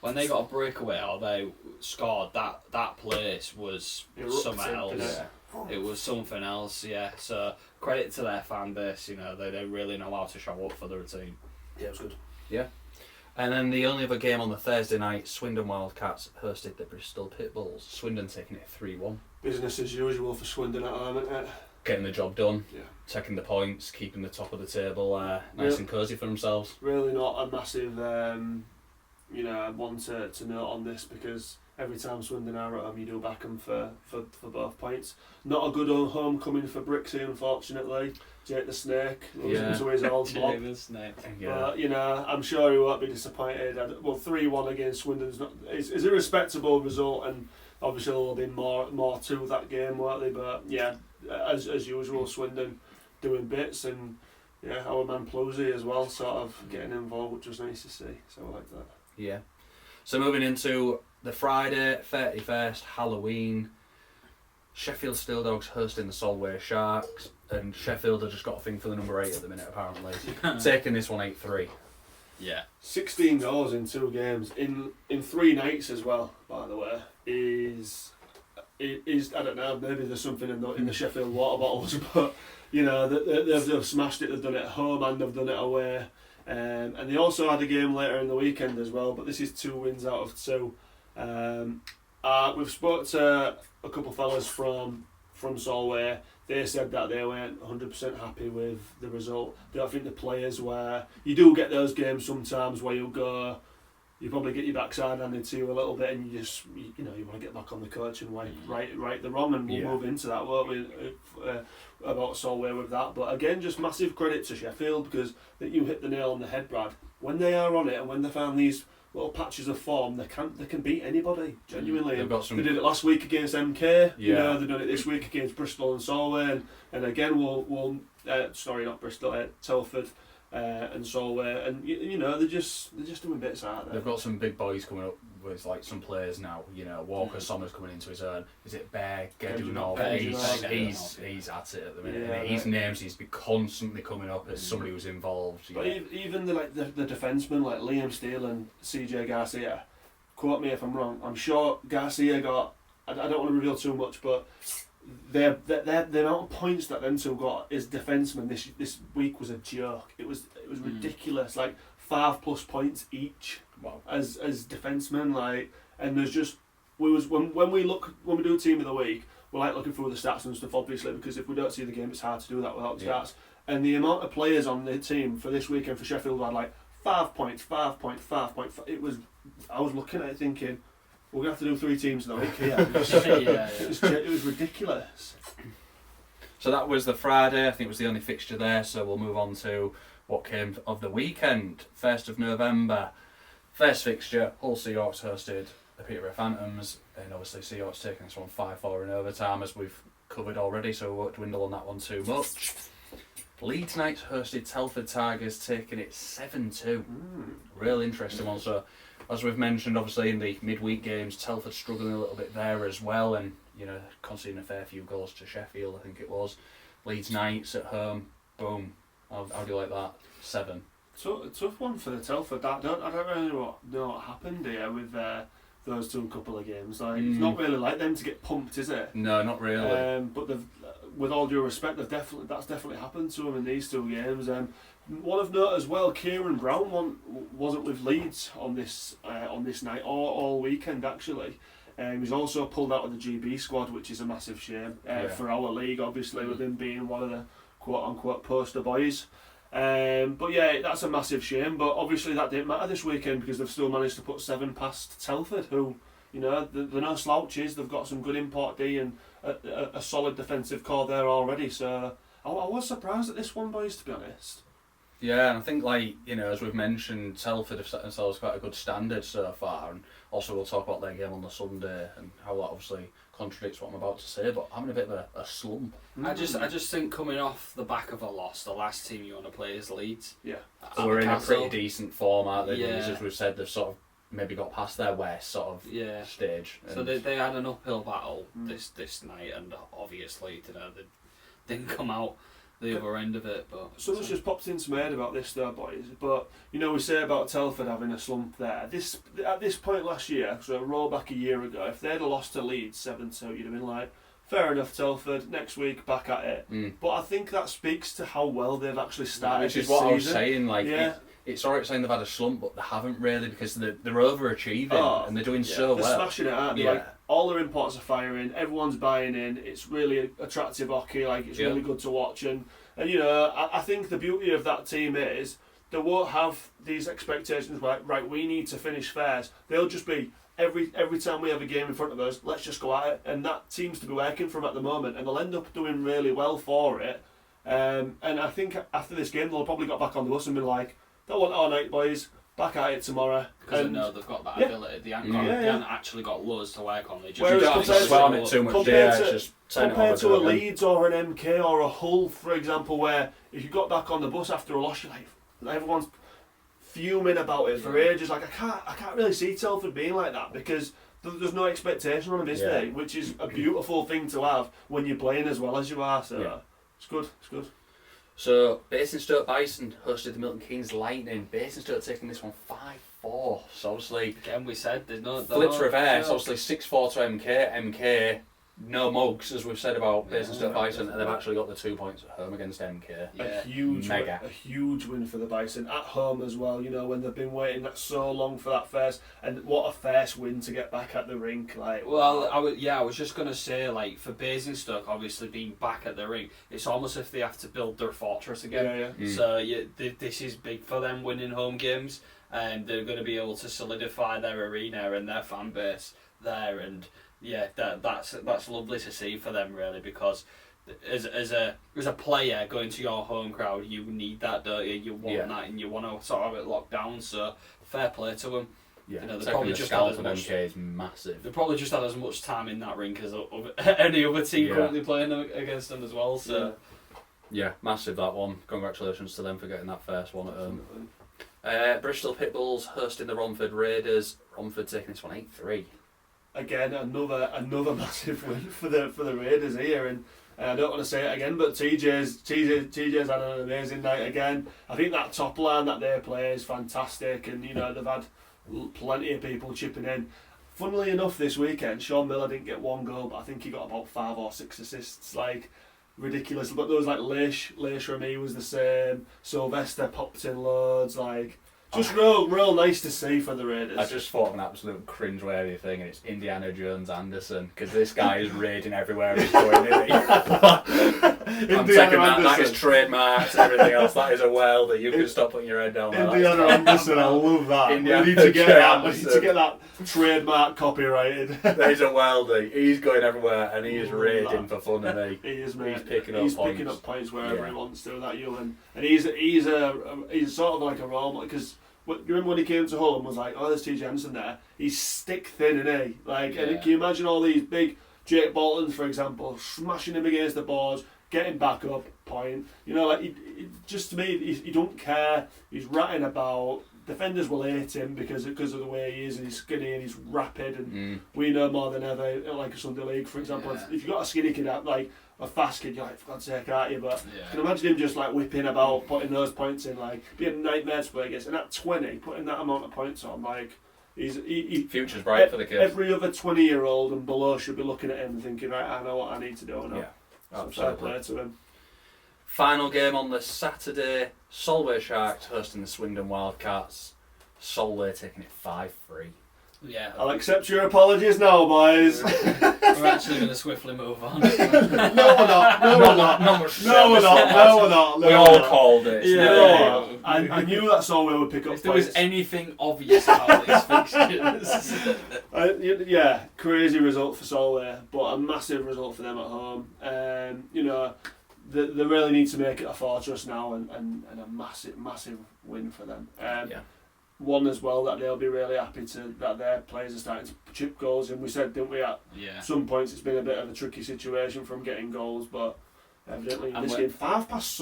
Speaker 2: when they got a breakaway or they scored, that place was something else. It was something else, yeah. So credit to their fan base. They really know how to show up for their team.
Speaker 3: Yeah, it was good.
Speaker 1: Yeah. And then the only other game on the Thursday night, Swindon Wildcats hosted the Bristol Pitbulls. Swindon taking it 3-1.
Speaker 3: Business as usual for Swindon at home, isn't it?
Speaker 1: Getting the job done,
Speaker 3: yeah.
Speaker 1: Taking the points, keeping the top of the table nice and cosy for themselves.
Speaker 3: Really not a massive one to note on this, because every time Swindon are at home, you do back them for both points. Not a good homecoming for Brixie, unfortunately. Jake the Snake losing to his old mob.
Speaker 2: Jake the Snake.
Speaker 3: But I'm sure he won't be disappointed. 3-1 against Swindon's is a respectable result, and obviously there'll be more to that game, won't they? But yeah, as usual, Swindon doing bits, and our man Plosey as well, sort of getting involved, which was nice to see. So I like that.
Speaker 1: Yeah. So moving into the Friday, 31st, Halloween, Sheffield Steel Dogs hosting the Solway Sharks, and Sheffield have just got a thing for the number 8 at the minute, apparently. Taking this one 8-3.
Speaker 2: Yeah.
Speaker 3: 16 goals in 2 games, in 3 nights as well, by the way, is I don't know, maybe there's something in the Sheffield water bottles, but they've smashed it. They've done it at home and they've done it away. And they also had a game later in the weekend as well, but this is 2 wins out of 2. We've spoke to a couple of fellas from Solway. They said that they weren't 100% happy with the result. They don't think the players were. You do get those games sometimes where you probably get your backside handed to you a little bit, and you just you want to get back on the coach and right the wrong, and we'll move into that, won't we? About Solway with that. But again, just massive credit to Sheffield, because that you hit the nail on the head, Brad. When they are on it, and when they found these little patches of form, they can beat anybody, genuinely. They did it last week against MK. They've done it this week against Bristol and Solway, and again not Bristol, Telford and Solway, and they're just doing bits out there.
Speaker 1: They've got some big boys coming up with like some players now. Walker Sommer's coming into his own. Is it Bear Gedunov? He's at it at the minute. Yeah, his names he's be constantly coming up as somebody who's involved.
Speaker 3: But even the defensemen like Liam Steele and CJ Garcia. Quote me if I'm wrong. I'm sure Garcia got. I don't want to reveal too much, but the amount of points that them two got as defensemen this week was a joke. It was ridiculous. Like 5+ points each.
Speaker 1: Wow.
Speaker 3: As defensemen, and there's just when we do team of the week, we like looking through the stats and stuff, obviously, because if we don't see the game, it's hard to do that without the stats. And the amount of players on the team for this weekend for Sheffield had like 5 points, 5 points, 5 points. I was looking at it thinking, we're gonna have to do 3 teams in the week here. It was ridiculous.
Speaker 1: So that was the Friday. I think it was the only fixture there. So we'll move on to what came of the weekend. 1st of November. First fixture, Hull Seahawks hosted the Peterborough Phantoms, and obviously Seahawks taking this one 5-4 in overtime, as we've covered already, so we won't dwindle on that one too much. Leeds Knights hosted Telford Tigers, taking it 7-2. Real interesting one. So, as we've mentioned, obviously in the midweek games, Telford struggling a little bit there as well, and conceding a fair few goals to Sheffield, I think it was. Leeds Knights at home, boom. How do you like that? 7.
Speaker 3: So a tough one for the Telford. I don't really know what happened here with those two couple of games. Like it's not really like them to get pumped, is it?
Speaker 1: No, not really.
Speaker 3: But with all due respect, that's definitely happened to them in these 2 games. One of note as well, Kieran Brown wasn't with Leeds on this night or all weekend actually. He's also pulled out of the GB squad, which is a massive shame for our league, obviously, with him being one of the quote-unquote poster boys. But yeah, that's a massive shame. But obviously that didn't matter this weekend because they've still managed to put 7 past Telford, who, they're no slouches. They've got some good import D and a solid defensive core there already. So I was surprised at this one, boys, to be honest.
Speaker 1: Yeah, and I think, as we've mentioned, Telford have set themselves quite a good standard so far, and also we'll talk about their game on the Sunday and how that obviously contradicts what I'm about to say, but having a bit of a slump.
Speaker 2: I just think coming off the back of a loss, the last team you want to play is Leeds.
Speaker 3: Yeah.
Speaker 1: We're in a pretty decent form, aren't they? Yeah. As we've said, they've sort of maybe got past their worst sort of stage.
Speaker 2: So they had an uphill battle this night, and obviously they didn't come out the other end of it. But
Speaker 3: something's just popped into my head about this though, boys. But we say about Telford having a slump there. At this point last year, so roll back a year ago, if they'd have lost to Leeds 7-2, you'd have been like, fair enough, Telford. Next week, back at it. But I think that speaks to how well they've actually started.
Speaker 1: Which is what I was saying. It's alright saying they've had a slump, but they haven't really because they're overachieving and they're doing so well.
Speaker 3: They're smashing it, aren't they? Like, all their imports are firing. Everyone's buying in. It's really attractive hockey. Like it's really good to watch. And I think the beauty of that team is they won't have these expectations like, right, we need to finish first. They'll just be every time we have a game in front of us, let's just go at it. And that seems to be working for them at the moment. And they'll end up doing really well for it. And I think after this game, they'll probably got back on the bus and be like, don't want all night, boys. Back at it tomorrow.
Speaker 2: Because they know they've got that ability. They haven't actually got loads to work on. They just
Speaker 1: swear it too much.
Speaker 3: Compared to a Leeds or an MK or a Hull, for example, where if you got back on the bus after a loss, you're like, everyone's fuming about it for ages. Like I can't really see Telford being like that because there's no expectation on them, is there? Which is a beautiful thing to have when you're playing as well as you are. So it's good. It's good.
Speaker 1: So, Basingstoke Bison hosted the Milton Keynes Lightning. Basingstoke taking this one 5-4. So, obviously,
Speaker 2: again, we said there's no.
Speaker 1: Flips reverse, obviously 6-4 to MK. MK, no mugs, as we've said about Basingstoke Bison, and they've actually got the 2 points at home against MK.
Speaker 3: A huge win for the Bison at home as well. When they've been waiting that so long for that first, and what a first win to get back at the rink. I
Speaker 2: was just gonna say, like, for Basingstoke, obviously being back at the rink, it's almost if they have to build their fortress again. So this is big for them winning home games, and they're going to be able to solidify their arena and their fan base there, and that's lovely to see for them, really, because as a player going to your home crowd, you need that, don't you? You want that, and you want to sort of have it locked down. So fair play to them.
Speaker 1: Yeah,
Speaker 2: they probably just had as much.
Speaker 1: MK is massive.
Speaker 2: They probably just had as much time in that rink as any other team currently playing against them as well. So
Speaker 1: massive that one. Congratulations to them for getting that first one at home. Bristol Pitbulls hosting the Romford Raiders. Romford taking this one 8-3.
Speaker 3: Again, another massive win for the Raiders here, and I don't want to say it again, but TJ's had an amazing night again. I think that top line that they play is fantastic, and they've had plenty of people chipping in. Funnily enough, this weekend Sean Miller didn't get one goal, but I think he got about 5 or 6 assists. Like, ridiculous. But there was like Leish Remy was the same. Sylvester popped in loads. Like, just real nice to see for the Raiders.
Speaker 1: I just thought of an absolute cringe-worthy thing, and it's Indiana Jones Anderson, because this guy is raiding everywhere he's going, isn't he? I'm taking that is trademarked and everything else. That is a world that you can stop putting your head down.
Speaker 3: Indiana Anderson, I love that. We need to get that trademark copyrighted.
Speaker 1: There's a worldie. He's going everywhere, and he is raiding for fun, and
Speaker 3: he is, mate.
Speaker 1: He's picking up points
Speaker 3: wherever he wants to. That Ewan, and he's sort of like a role model, because you remember when he came to Hull and was like, oh, there's TJ Anderson there. He's stick thin, isn't he? Like, and can you imagine all these big Jake Boltons, for example, smashing him against the boards, getting back up, point. Like, just to me, he don't care. He's ratting about, defenders will hate him because of the way he is, and he's skinny and he's rapid, and we know more than ever, like a Sunday League, for example, if you've got a skinny kid out, like a fast kid, you're like, for God's sake, aren't you? But you can imagine him just like whipping about, putting those points in, like being a nightmare to play against, and at 20, putting that amount of points on, like he
Speaker 1: future's bright for the kid.
Speaker 3: Every other 20-year-old and below should be looking at him and thinking, right, I know what I need to do now.
Speaker 1: Yeah,
Speaker 3: so
Speaker 1: absolutely.
Speaker 3: fair play to him.
Speaker 1: Final game on the Saturday, Solway Sharks hosting the Swindon Wildcats. Solway taking it 5-3.
Speaker 2: Yeah.
Speaker 3: I'll accept your apologies now, boys.
Speaker 2: We're actually going to swiftly move on.
Speaker 3: No, we're not. No, we're not.
Speaker 1: Not much
Speaker 3: No, we're not. No, we're not.
Speaker 1: We all called it.
Speaker 3: Yeah. I knew that Solway would pick up
Speaker 2: If there was
Speaker 3: points.
Speaker 2: anything obvious about these fixtures.
Speaker 3: Yeah, crazy result for Solway, but a massive result for them at home. You know, they really need to make it a fortress now, and a massive win for them. One as well that they'll be really happy that their players are starting to chip goals, and we said, didn't we, at some points it's been a bit of a tricky situation from getting goals, but evidently in this game 5 past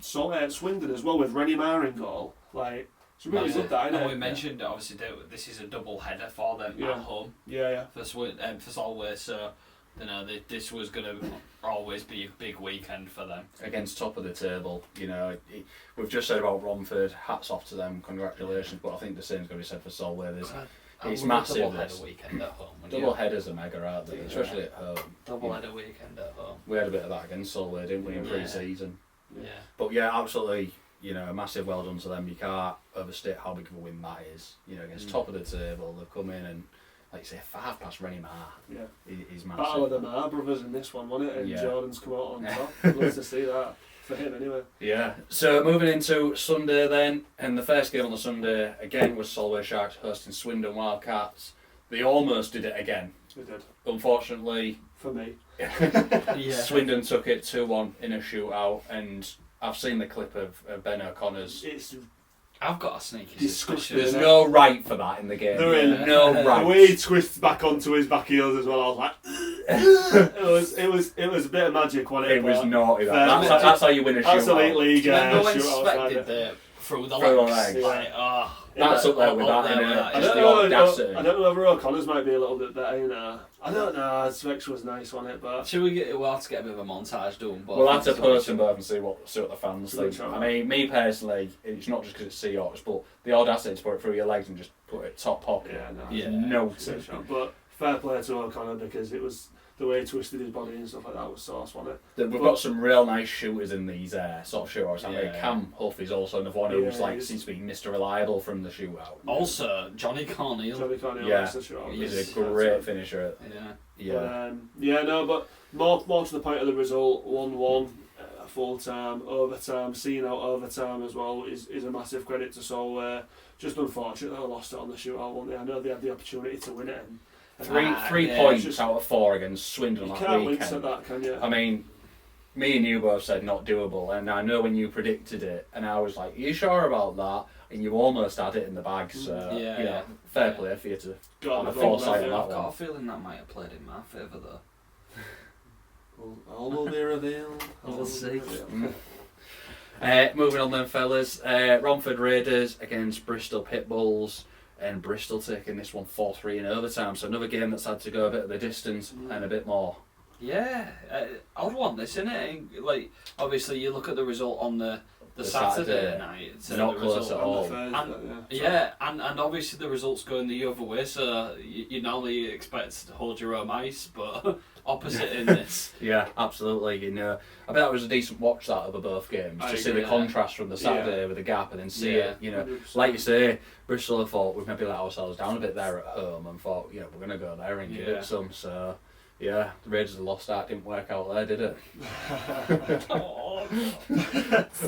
Speaker 3: Swindon as well, with Rennie Maher in goal, like it's really good that, isn't it?
Speaker 2: And we mentioned obviously that this is a double header for them at home for Solway, so you know this was going to always be a big weekend for them
Speaker 1: against top of the table. You know, we've just said about Romford, hats off to them, congratulations, but I think the same's going to be said for Solway. It's massive.
Speaker 2: Double header weekend at home.
Speaker 1: Double headers are mega, aren't they? Especially at home.
Speaker 2: Double header weekend at home.
Speaker 1: We had a bit of that against Solway, didn't we, in pre-season?
Speaker 2: Yeah.
Speaker 1: But yeah, absolutely. You know, a massive well done to them. You can't overstate how big of a win that is. You know, against top of the table, they've come in and, like you say, 5 past Rennie Maher. Yeah, he's massive.
Speaker 3: Battle of the Maher brothers in this one, wasn't it? And Jordan's come out on top. I'd love to see that for him anyway.
Speaker 1: Yeah. So moving into Sunday then, and the first game on the Sunday again was Solway Sharks hosting Swindon Wildcats. They almost did it again.
Speaker 3: They did.
Speaker 1: Unfortunately,
Speaker 3: for me,
Speaker 1: Swindon took it 2-1 in a shootout, and I've seen the clip of Ben O'Connor's.
Speaker 2: I've got a sneaky
Speaker 3: disgusting.
Speaker 1: There's no right for that in the game.
Speaker 3: There is
Speaker 1: no right.
Speaker 3: The way he twists back onto his back heels as well, I was like, it was a bit of magic, wasn't it?
Speaker 1: It was naughty. That's how you win a shootout.
Speaker 3: That's elite league.
Speaker 2: No one expected the through the legs. Like,
Speaker 1: that's up there with that.
Speaker 3: I don't know whether O'Connor's might be a little bit better, you know. I don't know. His fixture was nice, wasn't it? But
Speaker 2: we'll have to get a bit of a montage done.
Speaker 1: We'll have to post them both and see what the fans think. I mean, me personally, it's not just because it's Seahawks, but the audacity to put it through your legs and just put it top pocket. No.
Speaker 3: But fair play to O'Connor, because it was the way he twisted his body and stuff like that was sauce, wasn't it?
Speaker 1: We've got some real nice shooters in these sort of shootouts. I mean, Cam Huff is also another one who's seems to be Mr. Reliable from the shootout.
Speaker 2: Also, Johnny Corneal.
Speaker 1: He's a great finisher.
Speaker 3: But more to the point of the result, 1-1, full time, overtime, seeing out overtime as well is a massive credit to Solway. Just unfortunate they lost it on the shootout, weren't they? I know they had the opportunity to win it.
Speaker 1: Three points out of 4 against Swindon that weekend.
Speaker 3: You can't win that, can you?
Speaker 1: I mean, me and you both said not doable, and I know when you predicted it, and I was like, "Are you sure about that?" And you almost had it in the bag, so fair play for you to have a foresight on that one.
Speaker 2: I've got a feeling that might have played in my favour though.
Speaker 3: All will be revealed.
Speaker 2: We'll see.
Speaker 1: Moving on then, fellas. Romford Raiders against Bristol Pitbulls. And Bristol taking this one 4-3 in overtime. So another game that's had to go a bit of the distance and a bit more.
Speaker 2: Yeah, odd one this, isn't it? Like, obviously you look at the result on the Saturday night. It's
Speaker 1: not close at all.
Speaker 2: And obviously the results going the other way, so you normally expect to hold your own ice, but opposite in this.
Speaker 1: Yeah, absolutely. You know, I bet that was a decent watch, that, over both games. To see the contrast from the Saturday with the gap, and then see it. You know, 100%. Like you say, Bristol have thought we've maybe let ourselves down a bit there at home, and thought, you know, we're going to go there and give it some. So yeah, the Raiders have lost that. Didn't work out there, did it?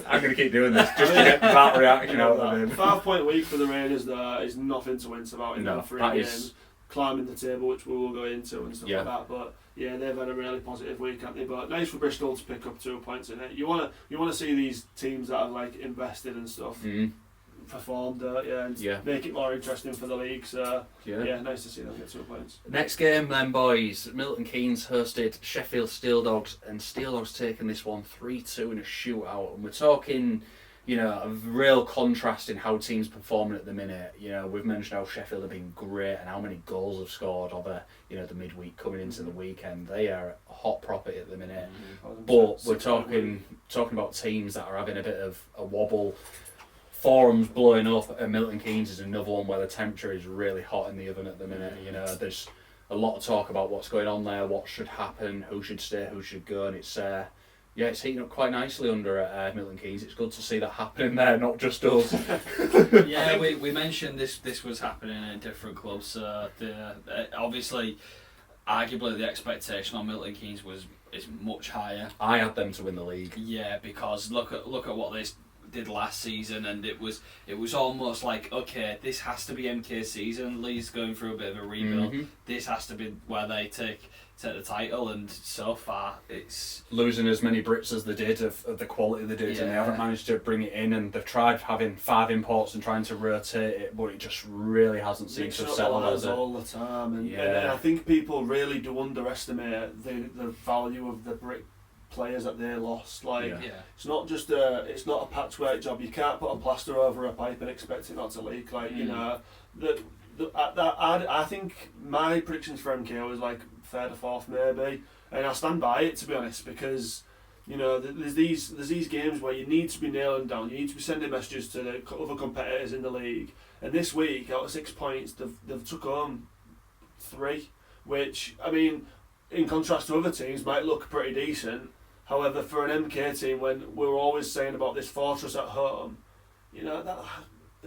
Speaker 1: I'm going to keep doing this just to get that reaction out of him.
Speaker 3: 5-point week for the Raiders there is nothing to wince about in them 3 games. Climbing the table, which we will go into and stuff like that. But yeah, they've had a really positive week, haven't they? But nice for Bristol to pick up 2 points in it. You want to see these teams that have like invested and stuff perform, and make it more interesting for the league. So nice to see them get 2 points.
Speaker 1: Next game then, boys. Milton Keynes hosted Sheffield Steel Dogs, and Steel Dogs taking this one 3-2 in a shootout. And we're talking you know, a real contrast in how teams performing at the minute. You know, we've mentioned how Sheffield have been great and how many goals have scored over, you know, the midweek coming into the weekend. They are a hot property at the minute. But we're talking about teams that are having a bit of a wobble. Forum's blowing up, and Milton Keynes is another one where the temperature is really hot in the oven at the minute. You know, there's a lot of talk about what's going on there, what should happen, who should stay, who should go, and it's it's heating up quite nicely under at Milton Keynes. It's good to see that happening there, not just us.
Speaker 2: Yeah, we mentioned this was happening in different clubs. So obviously, arguably the expectation on Milton Keynes is much higher.
Speaker 1: I had them to win the league.
Speaker 2: Yeah, because look at what they did last season, and it was almost like, okay, this has to be MK season. Lee's going through a bit of a rebuild. This has to be where they take the title, and so far it's
Speaker 1: losing as many Brits as they did of the quality they did, and they haven't managed to bring it in, and they've tried having 5 imports and trying to rotate it, but it just really hasn't seemed to settle
Speaker 3: all the time, and I think people really do underestimate the value of the Brit players that they lost. It's not just it's not a patchwork job. You can't put a plaster over a pipe and expect it not to leak. You know, I think my predictions for MK was like 3rd or 4th maybe, and I stand by it, to be honest, because you know there's these games where you need to be nailing down. You need to be sending messages to the other competitors in the league. And this week, out of 6 points, they've took home 3, which, I mean, in contrast to other teams, might look pretty decent. However, for an MK team, when we're always saying about this fortress at home, you know,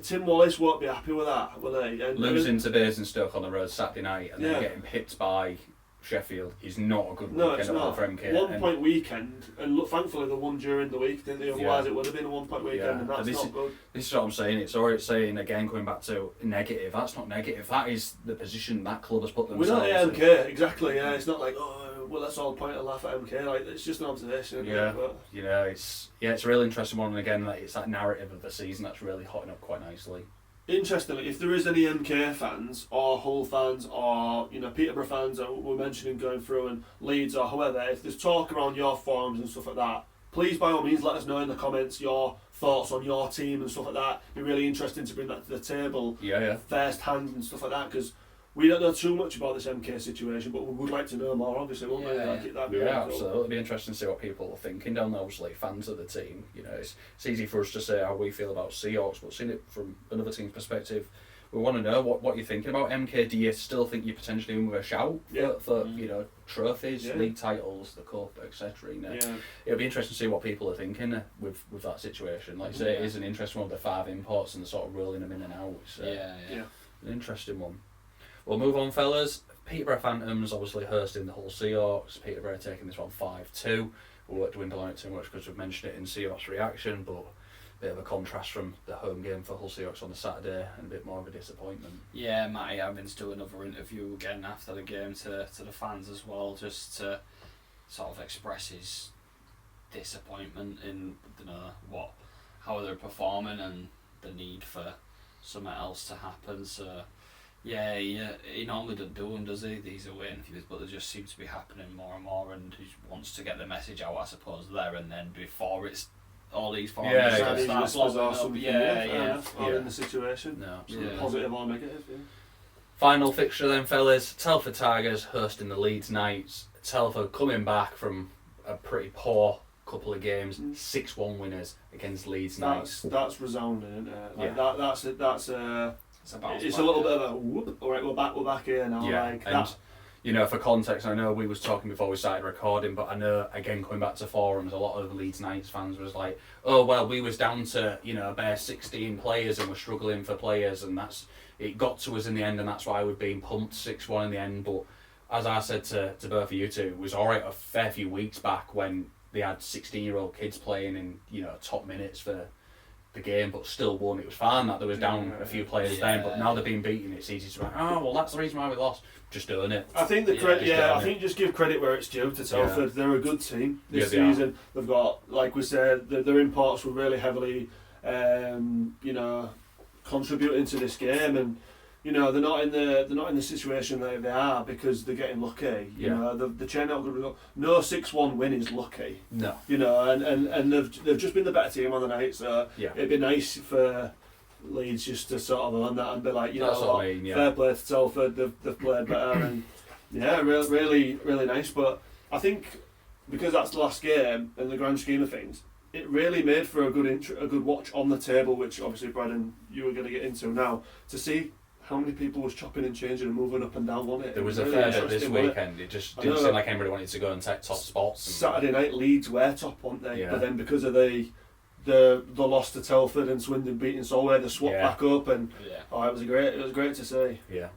Speaker 3: Tim Wallace won't be happy with that, will he? And
Speaker 1: losing to Basingstoke on the road Saturday night and then getting pipped by Sheffield is not a good weekend for MK.
Speaker 3: 1 point weekend, and look, thankfully they won during the week, didn't they? Otherwise it would have been a 1 point weekend, and that's not good.
Speaker 1: This is what I'm saying. It's alright saying, again, going back to negative. That's not negative. That is the position that club has put themselves in.
Speaker 3: We're not at MK, exactly. Yeah, it's not like, well, let's all point and laugh at MK. Like, it's just an observation.
Speaker 1: But you know, it's a really interesting one, and again, it's that narrative of the season that's really hotting up quite nicely.
Speaker 3: Interestingly, if there is any MK fans or Hull fans or Peterborough fans that we're mentioning going through, and Leeds or whoever, if there's talk around your forums and stuff like that, please by all means let us know in the comments your thoughts on your team and stuff like that. It'd be really interesting to bring that to the table first hand and stuff like that, because we don't know too much about this MK situation, but we would like to know more, obviously, won't we? That'd be really cool.
Speaker 1: Absolutely. It'll be interesting to see what people are thinking down there, obviously, fans of the team. You know, it's easy for us to say how we feel about Seahawks, but seeing it from another team's perspective, we want to know what you're thinking about MK. Do you still think you're potentially in with a shout for trophies, league titles, the cup, etc.? You know, it'll be interesting to see what people are thinking with that situation. Like I say, it is an interesting one with the 5 imports and the sort of rolling them in and out. It's an interesting one. We'll move on, fellas. Peterborough Phantoms obviously hosting the Hull Seahawks. Peterborough taking this one 5-2. We won't dwindle on it too much because we've mentioned it in Seahawks reaction, but a bit of a contrast from the home game for Hull Seahawks on the Saturday, and a bit more of a disappointment.
Speaker 2: Yeah, Matty Evans do another interview again after the game to the fans as well, just to sort of express his disappointment in how they're performing and the need for something else to happen. So yeah, he normally doesn't do them, does he? These away interviews, but they just seem to be happening more and more, and he wants to get the message out, I suppose, there and then before it's all these forms start blowing up.
Speaker 3: Or in the situation.
Speaker 1: No,
Speaker 3: positive or negative. Yeah.
Speaker 1: Final fixture then, fellas. Telford Tigers hosting the Leeds Knights. Telford coming back from a pretty poor couple of games, 6-1 winners against Leeds Knights.
Speaker 3: That's resounding, isn't it? It's a little bit of a whoop. All right, we're back here now.
Speaker 1: And for context, I know we was talking before we started recording, but I know, again, coming back to forums, a lot of Leeds Knights fans was like, oh well, we was down to a bare 16 players and we're struggling for players, and it got to us in the end, and that's why we've been pumped 6-1 in the end. But as I said to both of you two, it was alright a fair few weeks back when they had 16-year-old kids playing in top minutes for the game, but still won. It was fine that there was down a few players then, but now they're being beaten, it's easy to be like, oh well, that's the reason why we lost. Just doing it.
Speaker 3: I think the credit, I think just give credit where it's due to Telford. They're a good team this season. They've got, like we said, their imports were really heavily, contributing to this game, and you know, they're not in the situation that they are because they're getting lucky. You know, the chain out good result. No 6-1 win is lucky.
Speaker 1: No.
Speaker 3: You know, and they've just been the better team on the night. So it'd be nice for Leeds just to sort of own that and be like, you know, what I mean, fair play to Telford. They've played better and really nice. But I think because that's the last game in the grand scheme of things, it really made for a good watch on the table, which obviously Braden, you were going to get into now, to see how many people was chopping and changing and moving up and down on it.
Speaker 1: There was a fair bit this weekend. It just didn't seem like anybody wanted to go and take top spots.
Speaker 3: Saturday night Leeds were top, weren't they? Yeah. But then because of the loss to Telford and Swindon beating Solway, they swapped back up and it was great to see.
Speaker 1: Yeah.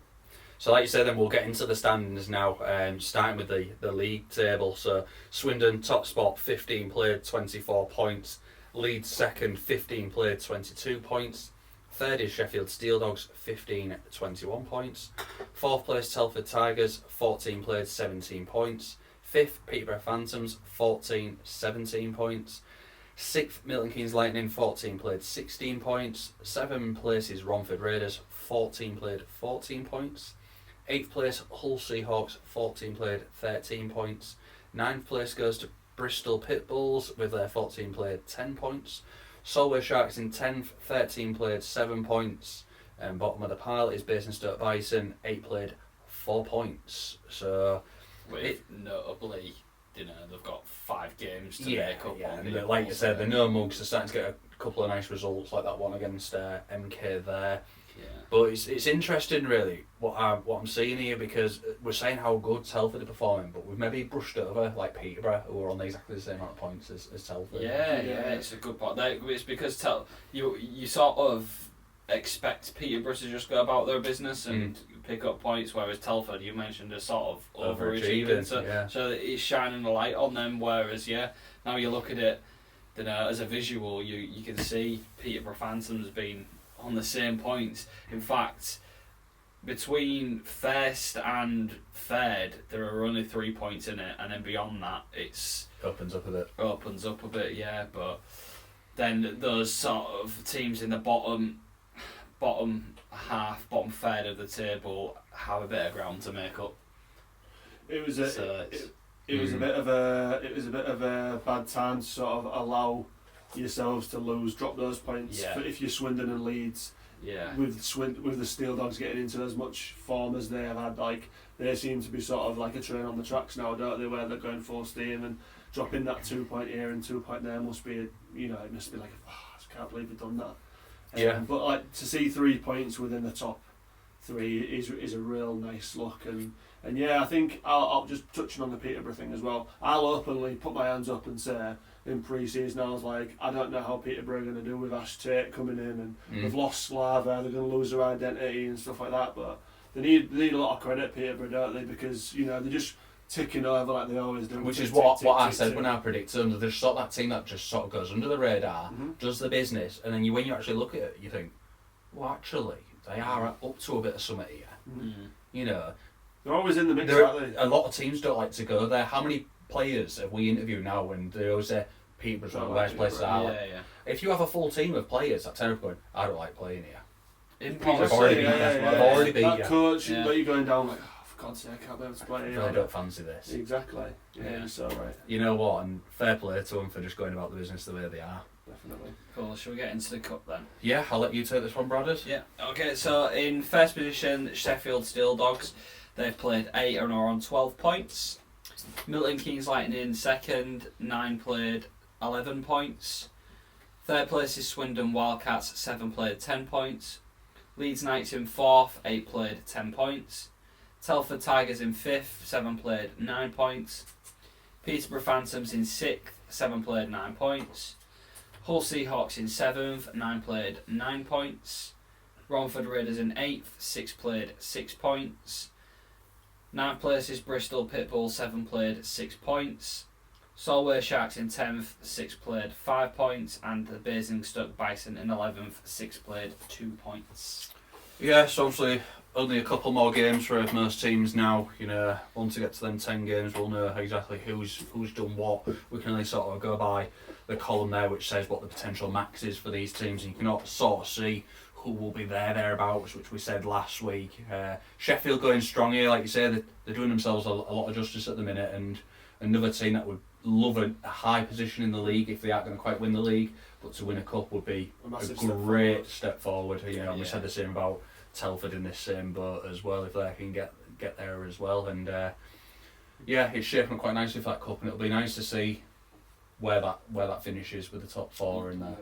Speaker 1: So like you said, then we'll get into the standings now, starting with the league table. So Swindon top spot, 15 played, 24 points. Leeds second, 15 played, 22 points. Third is Sheffield Steel Dogs, 15, 21 points. Fourth place Telford Tigers, 14 played, 17 points. Fifth Peterborough Phantoms, 14, 17 points. Sixth Milton Keynes Lightning, 14 played, 16 points. Seventh place is Romford Raiders, 14 played, 14 points. Eighth place Hull Seahawks, 14 played, 13 points. Ninth place goes to Bristol Pitbulls with their 14 played, 10 points. Solway Sharks in 10th, 13 played, 7 points. And bottom of the pile is Basingstoke Bison, 8 played, 4 points. So,
Speaker 2: notably, you know, they've got 5 games to make up on.
Speaker 1: And like you said, the no mugs are starting to get a couple of nice results, like that one against MK there.
Speaker 2: Yeah.
Speaker 1: But it's interesting, really, what I'm seeing here, because we're saying how good Telford are performing, but we've maybe brushed over like Peterborough, who are on exactly the same amount of points as Telford.
Speaker 2: Yeah, it's a good point. It's because you sort of expect Peterborough to just go about their business and pick up points, whereas Telford, you mentioned, are sort of overachieving. So it's shining a light on them. Whereas now you look at it, you know, as a visual, you can see Peterborough Phantoms being on the same points. In fact, between first and third, there are only 3 points in it, and then beyond that, it's
Speaker 1: opens up a bit.
Speaker 2: Yeah. But then those sort of teams in the bottom half, bottom third of the table have a bit of ground to make up.
Speaker 3: It was a bit of a bad time to sort of allow yourselves to drop those points if you're Swindon and Leeds. With the Steel Dogs getting into as much form as they have had, like they seem to be sort of like a train on the tracks now, don't they? Where they're going full steam and dropping that 2 point here and 2 point there must be, it must be like, I can't believe they've done that. But like to see 3 points within the top 3 is a real nice look, and I think I'll just touching on the Peterborough thing as well. I'll openly put my hands up and say, in pre-season, I was like, I don't know how Peterborough are going to do with Ash Tate coming in, and they've lost Slava, they're going to lose their identity and stuff like that. But they need a lot of credit, Peterborough, don't they? Because they're just ticking over like they always do.
Speaker 1: Which is what I said when I predict them. They're sort of that team that just sort of goes under the radar, does the business, and then when you actually look at it, you think, well, actually, they are up to a bit of something here.
Speaker 3: They're always in the mix, aren't they?
Speaker 1: A lot of teams don't like to go there. How many players have we interviewed now when they always say Peterborough's one of the best places to are? If you have a full team of players that turn up going, I don't like playing here. I've already beat
Speaker 3: that coach that you're going down like, for God's sake, I can't be able to play here.
Speaker 1: I don't fancy this.
Speaker 3: Exactly. Yeah, you're so right.
Speaker 1: You know what? And fair play to them for just going about the business the way they are.
Speaker 3: Definitely.
Speaker 2: Cool. Shall we get into the cup then?
Speaker 1: Yeah, I'll let you take this one, Brothers.
Speaker 2: Yeah. Okay. So in first position, Sheffield Steel Dogs. They've played 8 and are on 12 points. Milton Keynes Lightning second, 9 played, 11 points. Third place is Swindon Wildcats, 7 played, 10 points. Leeds Knights in fourth, 8 played, 10 points. Telford Tigers in fifth, 7 played, 9 points. Peterborough Phantoms in sixth, 7 played, 9 points. Hull Seahawks in seventh, 9 played, 9 points. Romford Raiders in eighth, 6 played, 6 points. Ninth place is Bristol Pitbull, 7 played, 6 points. Solway Sharks in 10th, 6 played, 5 points. And the Basingstoke Bison in 11th, 6 played, 2 points.
Speaker 1: Yeah, so obviously only a couple more games for most teams now. Once we get to them 10 games, we'll know exactly who's done what. We can only sort of go by the column there which says what the potential max is for these teams, and you can sort of see who will be thereabouts, which we said last week. Sheffield going strong here, like you say, they're doing themselves a lot of justice at the minute, and another team that would love a high position in the league if they aren't going to quite win the league, but to win a cup would be a great step forward. And we said the same about Telford in this same boat as well, if they can get there as well. And it's shaping up quite nicely for that cup, and it'll be nice to see where that finishes with the top four in there.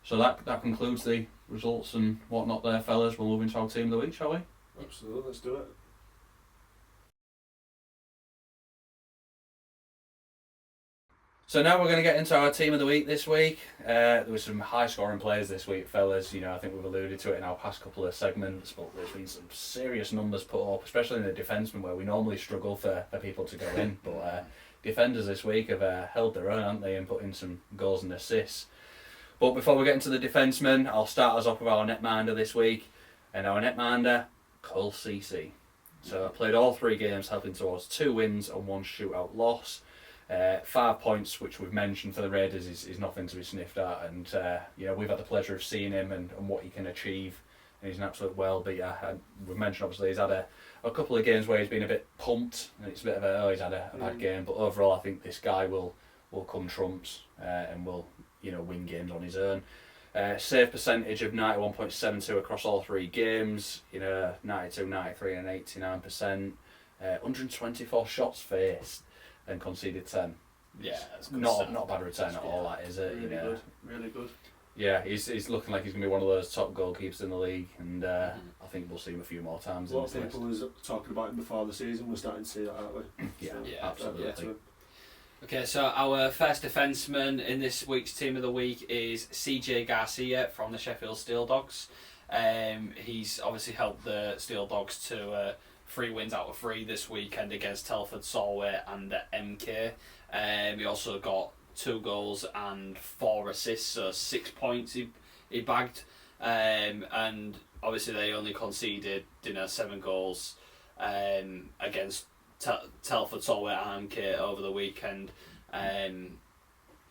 Speaker 1: So that concludes the results and whatnot there, fellas. We'll move into our team of the week, shall we?
Speaker 3: Absolutely, let's do it.
Speaker 1: So now we're going to get into our team of the week this week. There were some high-scoring players this week, fellas. I think we've alluded to it in our past couple of segments, but there's been some serious numbers put up, especially in the defensemen, where we normally struggle for people to go in. But defenders this week have held their own, haven't they, and put in some goals and assists. But before we get into the defensemen, I'll start us off with our netminder this week. And our netminder, Hull CC. So I played all 3 games, helping towards 2 wins and 1 shootout loss. 5 points, which we've mentioned for the Raiders, is nothing to be sniffed at, and we've had the pleasure of seeing him and what he can achieve, and he's an absolute well-beater. And we've mentioned obviously he's had a couple of games where he's been a bit pumped, and it's a bit of he's had a bad game, but overall I think this guy will come trumps and will win games on his own. Save percentage of 91.72 across all 3 games, 92, 93 and 89%. 124 shots faced and conceded 10.
Speaker 2: Yeah, that's
Speaker 1: not a bad return at all, that is it?
Speaker 3: Really good.
Speaker 1: Yeah, he's looking like he's going to be one of those top goalkeepers in the league, and I think we'll see him a few more times.
Speaker 3: A lot of people was talking about him before the season. We're starting to see that, aren't we?
Speaker 1: Yeah, absolutely.
Speaker 2: Okay, so our first defenseman in this week's team of the week is CJ Garcia from the Sheffield Steel Dogs. He's obviously helped the Steel Dogs to 3 wins out of 3 this weekend against Telford, Solway and MK. He also got 2 goals and 4 assists, so 6 points he bagged. And obviously they only conceded 7 goals against Telford, Solway and MK over the weekend. And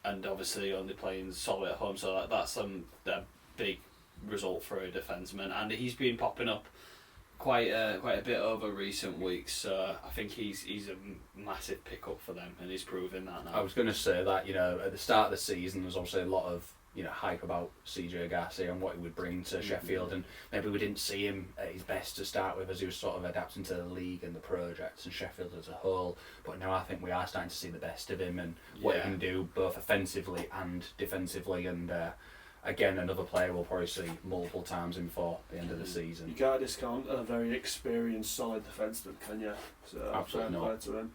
Speaker 2: obviously only playing Solway at home, so that's a big result for a defenseman. And he's been popping up quite a bit over recent weeks, so I think he's a massive pickup for them, and he's proving that now.
Speaker 1: I was going to say that at the start of the season there was obviously a lot of hype about CJ Garcia and what he would bring to Sheffield, and maybe we didn't see him at his best to start with as he was sort of adapting to the league and the projects and Sheffield as a whole. But now I think we are starting to see the best of him and what he can do both offensively and defensively, and again, another player we'll probably see multiple times in before the end of the season.
Speaker 3: You can't discount a very experienced, solid defenseman, can you? So
Speaker 1: absolutely not.
Speaker 3: To him.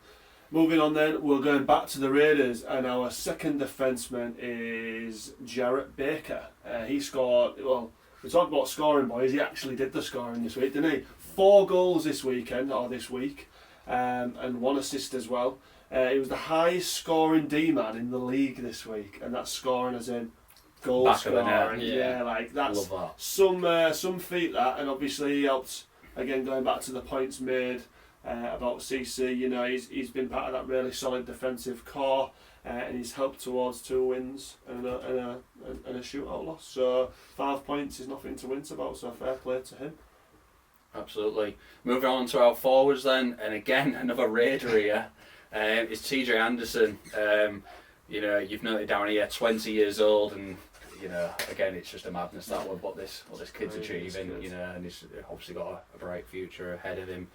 Speaker 3: Moving on then, we're going back to the Raiders, and our second defenseman is Jarrett Baker. He scored, well, we talked about scoring, boys, he actually did the scoring this week, didn't he? 4 goals this week, and 1 assist as well. He was the highest scoring D-man in the league this week, and that's scoring as in goal
Speaker 1: back
Speaker 3: scoring.
Speaker 1: Yeah,
Speaker 3: like that's
Speaker 1: that.
Speaker 3: some feat that, and obviously he helped. Again, going back to the points made about CC, he's been part of that really solid defensive core, and he's helped towards 2 wins and a shootout loss. So 5 points is nothing to wince about. So fair play to him.
Speaker 1: Absolutely. Moving on to our forwards then, and again another Raider here. It's TJ Anderson. You've noted down here 20 years old, and again, it's just a madness that what this kid's achieving, and he's obviously got a bright future ahead of him.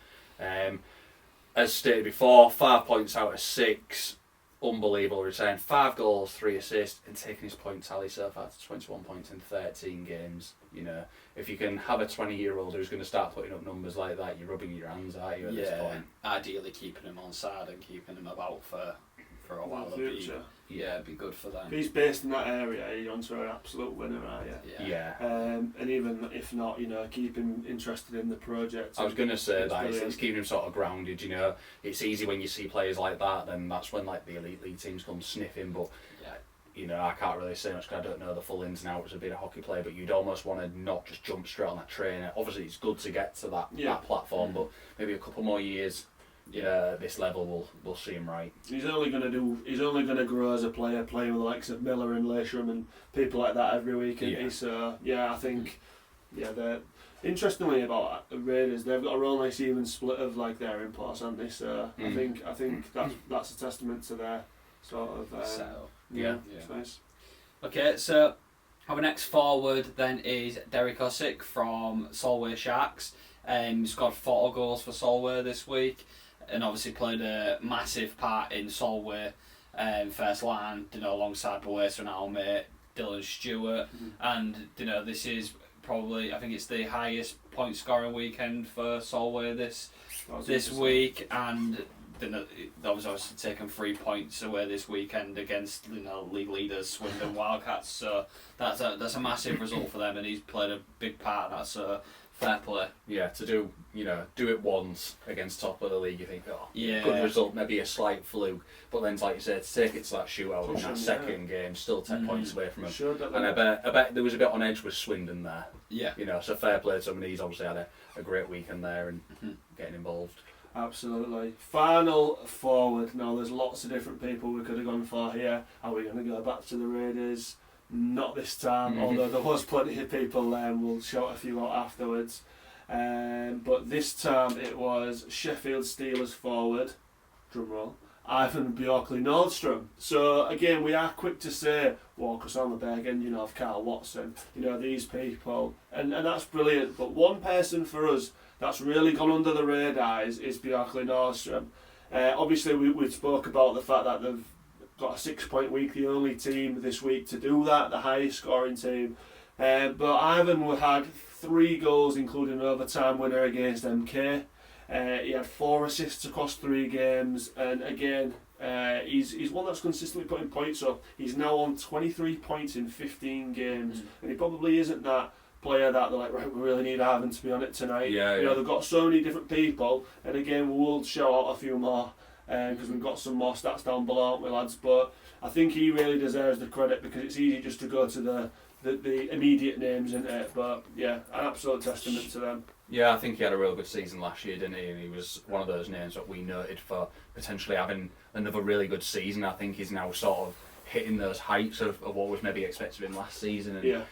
Speaker 1: As stated before, 5 points out of 6, unbelievable return, 5 goals, 3 assists, and taking his point tally so far to 21 points in 13 games. If you can have a 20-year-old who's going to start putting up numbers like that, you're rubbing your hands, aren't you, at this point?
Speaker 2: Ideally keeping him on side and keeping him about for a while. It'd be good for them.
Speaker 3: If he's based in that area, you're onto an absolute winner, aren't you?
Speaker 1: Yeah.
Speaker 3: And even if not, keep him interested in the project.
Speaker 1: I was going to say that it's keeping him sort of grounded. It's easy when you see players like that, then that's when the elite league teams come sniffing. But I can't really say much because I don't know the full ins and outs of being a hockey player. But you'd almost want to not just jump straight on that train. Obviously, it's good to get to that platform, but maybe a couple more years at this level, we'll see him right.
Speaker 3: He's only gonna grow as a player, playing with the likes of Miller and Lasham and people like that every week. And so I think they're interestingly about the Raiders. They've got a real nice even split of like their imports, haven't they? So I think that's a testament to their sort of It's nice.
Speaker 2: Okay, so our next forward then is Derek Osick from Solway Sharks. He scored 4 goals for Solway this week, and obviously played a massive part in Solway first line, alongside Boesa and our mate Dylan Stewart. And this is probably, I think it's the highest point scoring weekend for Solway this week, and obviously taken 3 points away this weekend against league leaders Swindon Wildcats. So that's a massive result for them, and he's played a big part of that. So fair play.
Speaker 1: Yeah, to do it once against top of the league, you think, good result, maybe a slight fluke, but then, like you said, to take it to that shootout in that second game, still 10 points away from him.
Speaker 3: Sure,
Speaker 1: and I bet there was a bit on edge with Swindon there.
Speaker 2: Yeah.
Speaker 1: So fair play to somebody. He's obviously had a great weekend there and getting involved.
Speaker 3: Absolutely. Final forward. Now, there's lots of different people we could have gone for here. Are we going to go back to the Raiders? Not this time, although there was plenty of people there. We'll shout a few out afterwards. But this time it was Sheffield Steelers forward, drumroll, Ivan Bjorkley-Nordstrom. So again, we are quick to say Walker Sonneberg, of Carl Watson, these people, and that's brilliant. But one person for us that's really gone under the radar is Bjorkley-Nordstrom. Obviously, we spoke about the fact that they've got a 6-point week, the only team this week to do that, the highest scoring team. But Ivan had 3 goals, including an overtime winner against MK. He had 4 assists across 3 games, and again, he's one that's consistently putting points up. He's now on 23 points in 15 games, and he probably isn't that player that they're like, right, we really need Ivan to be on it tonight. They've got so many different people, and again, we'll show out a few more because we've got some more stats down below, aren't we, lads? But I think he really deserves the credit, because it's easy just to go to the immediate names, isn't it? But an absolute testament to them.
Speaker 1: Yeah, I think he had a real good season last year, didn't he? And he was one of those names that we noted for potentially having another really good season. I think he's now sort of hitting those heights of what was maybe expected of him last season. And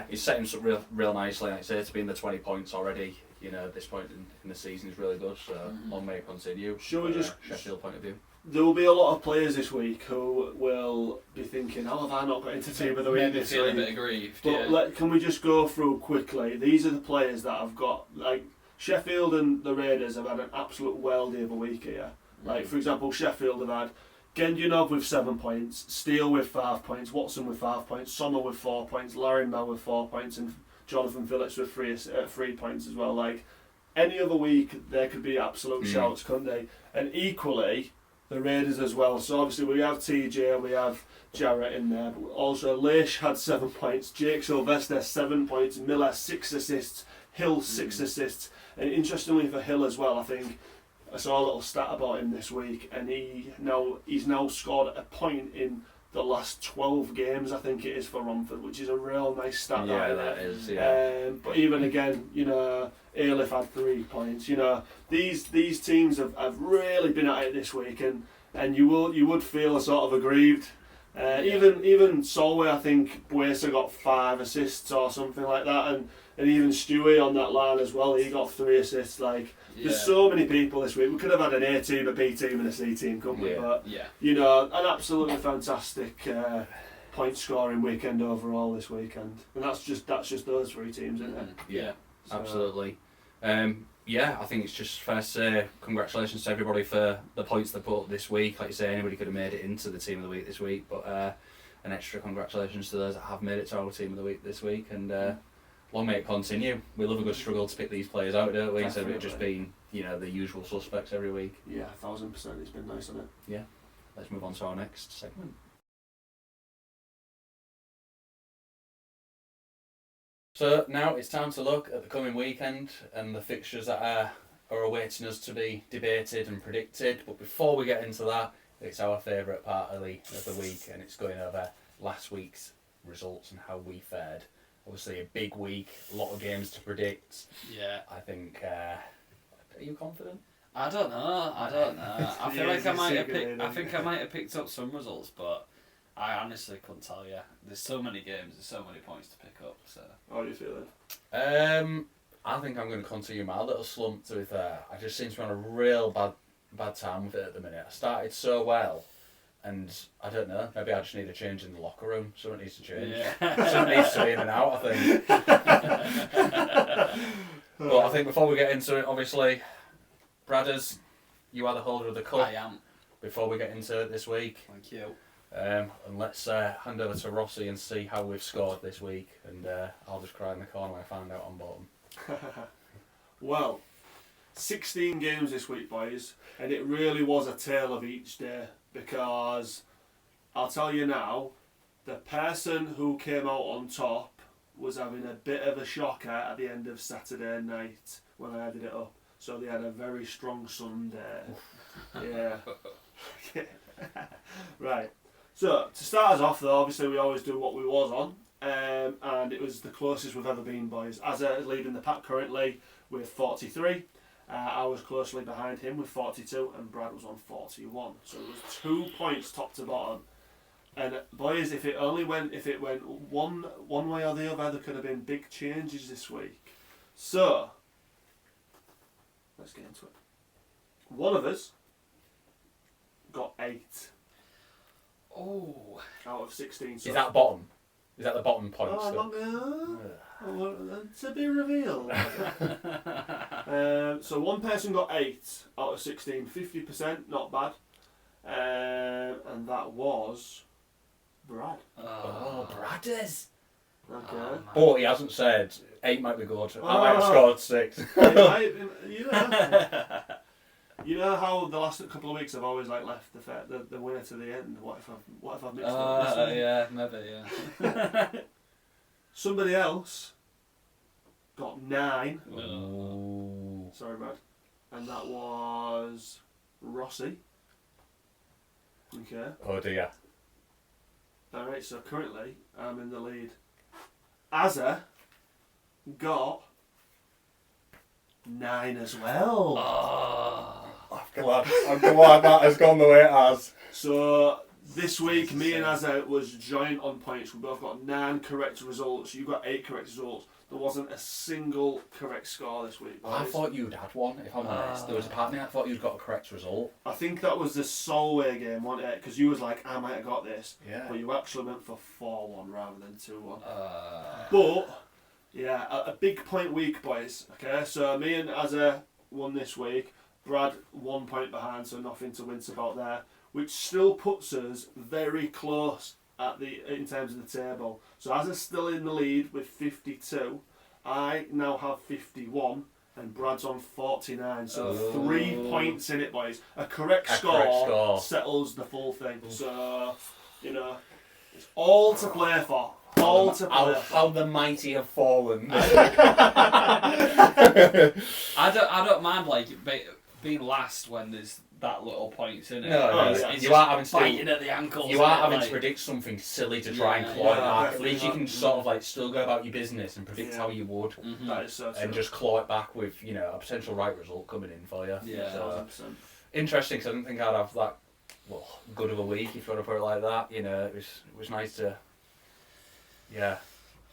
Speaker 1: he's setting up real nicely. Like I say, to be in the 20 points already, at this point in the season is really good. So long may it continue.
Speaker 3: Shall we just
Speaker 1: Sheffield point of view?
Speaker 3: There will be a lot of players this week who will be thinking, how have I not got into team of the week this week?
Speaker 2: A bit aggrieved.
Speaker 3: But can we just go through quickly? These are the players that have got, like, Sheffield and the Raiders have had an absolute worldie of a week here. Like, for example, Sheffield have had Gendunov with 7 points, Steele with 5 points, Watson with 5 points, Sommer with 4 points, Larry Mel with 4 points, and Jonathan Phillips with 3 points as well. Like, any other week, there could be absolute shouts, couldn't they? And equally, the Raiders as well. So obviously we have TJ, we have Jarrett in there, but also Leish had 7 points, Jake Sylvester 7 points, Miller 6 assists, Hill 6 assists, and interestingly for Hill as well, I think I saw a little stat about him this week, and he's now scored a point in the last 12 games, I think it is, for Romford, which is a real nice stat.
Speaker 1: Yeah, that is.
Speaker 3: But even again, Ailif had 3 points. These teams have really been at it this week, and you would feel sort of aggrieved. Even Solway, I think Boesa got 5 assists or something like that, and even Stewie on that line as well. He got 3 assists. Like, there's so many people this week. We could have had an A team, a B team, and a C team, couldn't we? But an absolutely fantastic point scoring weekend overall this weekend, and that's just those 3 teams, isn't it?
Speaker 1: Yeah, so. Absolutely. I think it's just fair to say congratulations to everybody for the points they put up this week. Like you say, anybody could have made it into the team of the week this week, but an extra congratulations to those that have made it to our team of the week this week, and long may it continue. We love a good struggle to pick these players out, don't we? Instead of it just being, the usual suspects every week.
Speaker 3: Yeah, 1000%. It's been nice, hasn't it?
Speaker 1: Yeah. Let's move on to our next segment. So now it's time to look at the coming weekend and the fixtures that are awaiting us to be debated and predicted. But before we get into that, it's our favourite part of the week, and it's going over last week's results and how we fared. Obviously a big week, a lot of games to predict.
Speaker 2: Yeah.
Speaker 1: I think, are you confident?
Speaker 2: I don't know. I feel like I might have picked up some results, but I honestly couldn't tell you. There's so many games, there's so many points to pick up. So.
Speaker 3: How are you feeling?
Speaker 1: I think I'm going to continue my little slump. To be fair, I just seem to be on a real bad time with it at the minute. I started so well, and I don't know. Maybe I just need a change in the locker room. Something needs to change.
Speaker 2: Yeah.
Speaker 1: Something needs to be in and out, I think. But I think before we get into it, obviously, Bradders, you are the holder of the cup.
Speaker 2: I am.
Speaker 1: Before we get into it this week.
Speaker 2: Thank you.
Speaker 1: And let's hand over to Rossy and see how we've scored this week. And I'll just cry in the corner when I find out on bottom.
Speaker 3: Well, 16 games this week, boys, and it really was a tale of each day, because I'll tell you now, the person who came out on top was having a bit of a shocker at the end of Saturday night when I added it up. So they had a very strong Sunday. Yeah. Right. So, to start us off though, obviously we always do what we was on. And it was the closest we've ever been, boys. Azza is leading the pack currently with 43. I was closely behind him with 42, and Brad was on 41. So it was 2 points top to bottom. And boys, if it went one way or the other, there could have been big changes this week. So let's get into it. One of us got 8.
Speaker 2: Oh.
Speaker 3: Out of 16. So
Speaker 1: Is that bottom? Is that the bottom point?
Speaker 3: To be revealed. So one person got 8 out of 16, 50%, not bad. And that was Brad.
Speaker 1: Oh, Bradders.
Speaker 3: Okay.
Speaker 1: But he hasn't said 8 might be good. I might have scored 6.
Speaker 3: You know how the last couple of weeks I've always left the winner to the end. What if I've mixed up this one?
Speaker 2: Yeah, maybe, yeah.
Speaker 3: Somebody else got 9.
Speaker 1: Ooh.
Speaker 3: Sorry, Brad. And that was Rossy. Okay.
Speaker 1: Oh dear.
Speaker 3: Alright, so currently I'm in the lead. Azza got 9 as well.
Speaker 1: I'm glad that has gone the way it has.
Speaker 3: So this week, me and Azza was joint on points. We both got 9 correct results. You got 8 correct results. There wasn't a single correct score this week, boys.
Speaker 1: I thought you'd had one, if I'm honest. There was a part of me I thought you'd got a correct result.
Speaker 3: I think that was the Solway game, wasn't it? Because you was like, I might have got this.
Speaker 1: Yeah.
Speaker 3: But you actually went for 4-1 rather than 2-1. But, yeah, a big point week, boys. Okay, so me and Azza won this week. Brad 1 point behind, so nothing to wince about there. Which still puts us very close in terms of the table. So Azza's still in the lead with 52. I now have 51. And Brad's on 49, so 3 points in it, boys. A correct score settles the full thing. So, it's all to play for. All to play for.
Speaker 1: How the mighty have fallen.
Speaker 2: I don't mind being last when there's that little points in it.
Speaker 1: No,
Speaker 2: it's
Speaker 1: you are having to
Speaker 2: biting at the ankles.
Speaker 1: You are having to predict something silly to try and claw it back. At least you can sort of still go about your business and predict how you would.
Speaker 2: Mm-hmm.
Speaker 3: That is so true.
Speaker 1: And just claw it back with a potential right result coming in for you.
Speaker 2: Yeah,
Speaker 1: so,
Speaker 3: 100%.
Speaker 1: interesting. Because I didn't think I'd have that good of a week, if you want to put it like that. It was nice to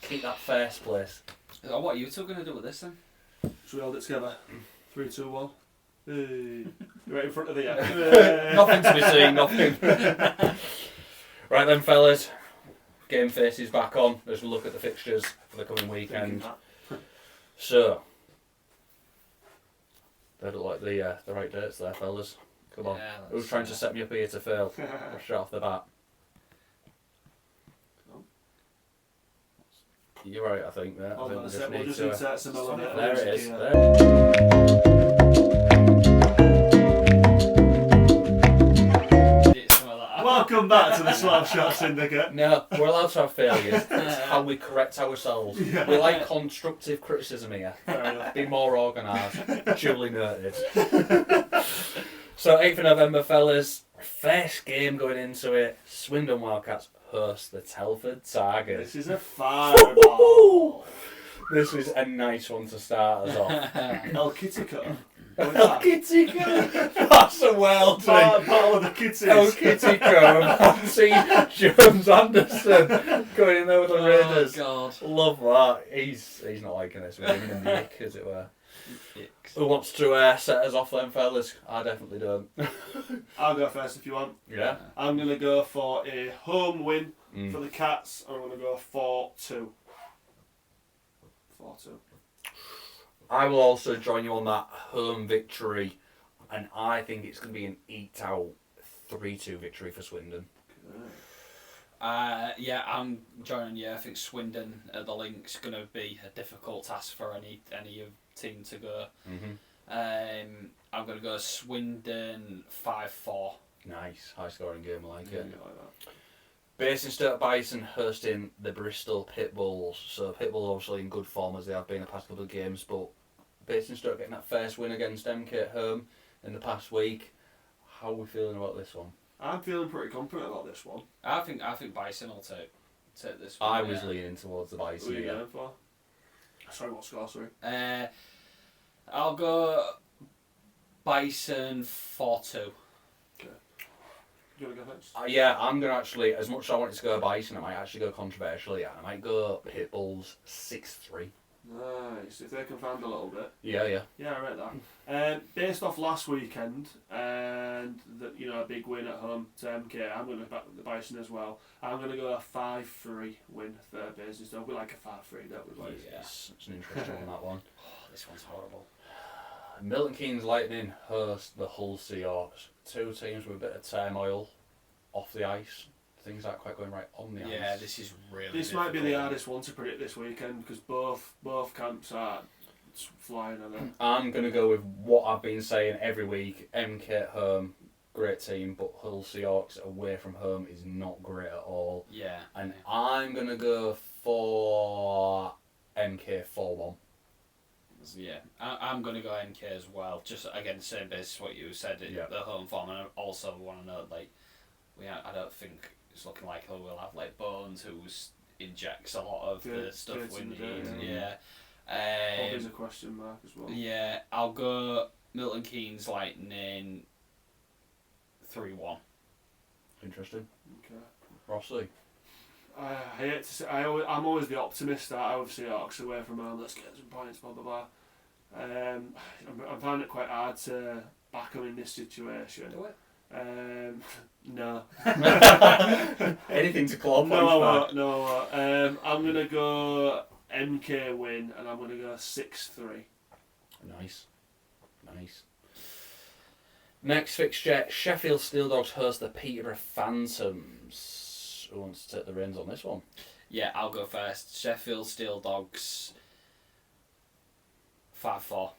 Speaker 1: keep that first place.
Speaker 2: What are you two going to do with this then?
Speaker 3: Should we hold it together? 3, 2, 1. Hey. Right in front of the
Speaker 1: Nothing to be seen, nothing. Right then, fellas. Game faces back on as we look at the fixtures for the coming weekend. So, they look like the right dates there, fellas. Come on.
Speaker 2: Yeah,
Speaker 1: Who's trying to set me up here to fail? Straight off the bat. You're right, I think. There.
Speaker 3: Hold on a sec,
Speaker 1: we
Speaker 3: we'll just
Speaker 1: need
Speaker 3: insert some element.
Speaker 1: There it is.
Speaker 3: Here. Welcome back to the Slapshot Syndicate.
Speaker 1: No, we're allowed to have failures. It's how we correct ourselves.
Speaker 3: Yeah.
Speaker 1: We like constructive criticism here.
Speaker 3: Fair enough.
Speaker 1: Be more organised. Duly noted. So, 8th of November, fellas. First game going into it. Swindon Wildcats host the Telford Tigers.
Speaker 3: This is a fireball.
Speaker 1: This is a nice one to start us off.
Speaker 3: El Kitico.
Speaker 1: El Kitty Cove. That's a well done.
Speaker 3: Battle of the Kitties.
Speaker 1: El Kitty Cove. I've seen James Anderson going in there with the Raiders.
Speaker 2: Oh, God.
Speaker 1: Love that. He's not liking this. We're giving him the ick, as it were.
Speaker 2: Icks.
Speaker 1: Who wants to set us off then, fellas? I definitely don't.
Speaker 3: I'll go first if you want.
Speaker 1: Yeah.
Speaker 3: I'm going to go for a home win
Speaker 1: Mm.
Speaker 3: for the Cats. I'm going to go 4-2. 4-2.
Speaker 1: I will also join you on that home victory, and I think it's going to be an eat-out 3-2 victory for Swindon.
Speaker 2: Yeah, I'm joining you. I think Swindon at the Link's going to be a difficult task for any team to go.
Speaker 1: Mm-hmm.
Speaker 2: I'm going to go Swindon 5-4.
Speaker 1: Nice, high-scoring game, I like
Speaker 3: Yeah,
Speaker 1: it.
Speaker 3: like that.
Speaker 1: Basingstoke Bison hosting the Bristol Pitbulls. So Pitbulls obviously in good form as they have been the past couple of games, but Basingstoke getting that first win against MK at home in the past week. How are we feeling about this one?
Speaker 3: I'm feeling pretty confident about this one.
Speaker 2: I think Bison will take this one.
Speaker 1: I was leaning towards the Bison.
Speaker 3: Who are you
Speaker 1: Yeah.
Speaker 3: going for? Sorry, what score? Sorry.
Speaker 2: I'll go Bison 4-2.
Speaker 3: Do you want to go next?
Speaker 1: Yeah, I'm going to actually, as much as I wanted to go Bison, I might actually go controversially. I might go Pitbulls 6-3.
Speaker 3: Nice. If they can find a little bit.
Speaker 1: Yeah.
Speaker 3: Yeah, I read that. Based off last weekend and a big win at home to MK, I'm going to back the Bison as well. I'm going to go a 5-3 win for Basingstoke. We like a 5-3, don't we, boys?
Speaker 1: Yes, it's an interesting one, that one.
Speaker 2: This one's horrible.
Speaker 1: Milton Keynes Lightning host the Hull Seahawks. Two teams with a bit of turmoil off the ice. Things aren't quite going right on the ice.
Speaker 2: Yeah, this is really.
Speaker 3: This might be the hardest one to predict this weekend because both camps are flying on them.
Speaker 1: I'm going to go with what I've been saying every week. MK at home, great team, but Hull Seahawks away from home is not great at all.
Speaker 2: Yeah.
Speaker 1: And I'm going to go for MK 4-1.
Speaker 2: Yeah, I'm going to go MK as well. Just again, same basis what you said in the home form, and I also want to note I don't think it's looking like we'll have Bones, who injects a lot of the stuff we need. Yeah.
Speaker 3: Bobby's a question mark as well.
Speaker 2: Yeah, I'll go Milton Keynes Lightning 3-1.
Speaker 1: Interesting.
Speaker 3: Okay.
Speaker 1: Rossi.
Speaker 3: I hate to say, I'm always the optimist that I would see Seahawks away from home. Let's get some points, blah blah blah. I'm finding it quite hard to back them in this situation.
Speaker 2: Do it.
Speaker 3: No.
Speaker 1: Anything to claw points back.
Speaker 3: No. I'm gonna go MK win, and I'm gonna go 6-3.
Speaker 1: Nice. Next fixture, Sheffield Steel Dogs host the Peterborough Phantoms. Who wants to take the reins on this one?
Speaker 2: Yeah, I'll go first. Sheffield Steel Dogs 5-4.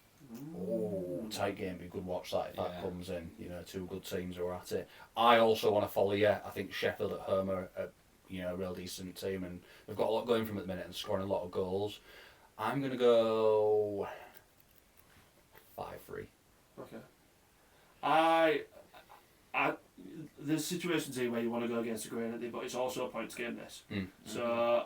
Speaker 1: Oh, tight game. Be a good watch that if that comes in. Two good teams who are at it. I also want to follow you. I think Sheffield at home are a real decent team, and they've got a lot going for them at the minute and scoring a lot of goals. I'm gonna go 5-3.
Speaker 3: Okay. There's situations here where you want to go against the grain, but it's also a points game. This, so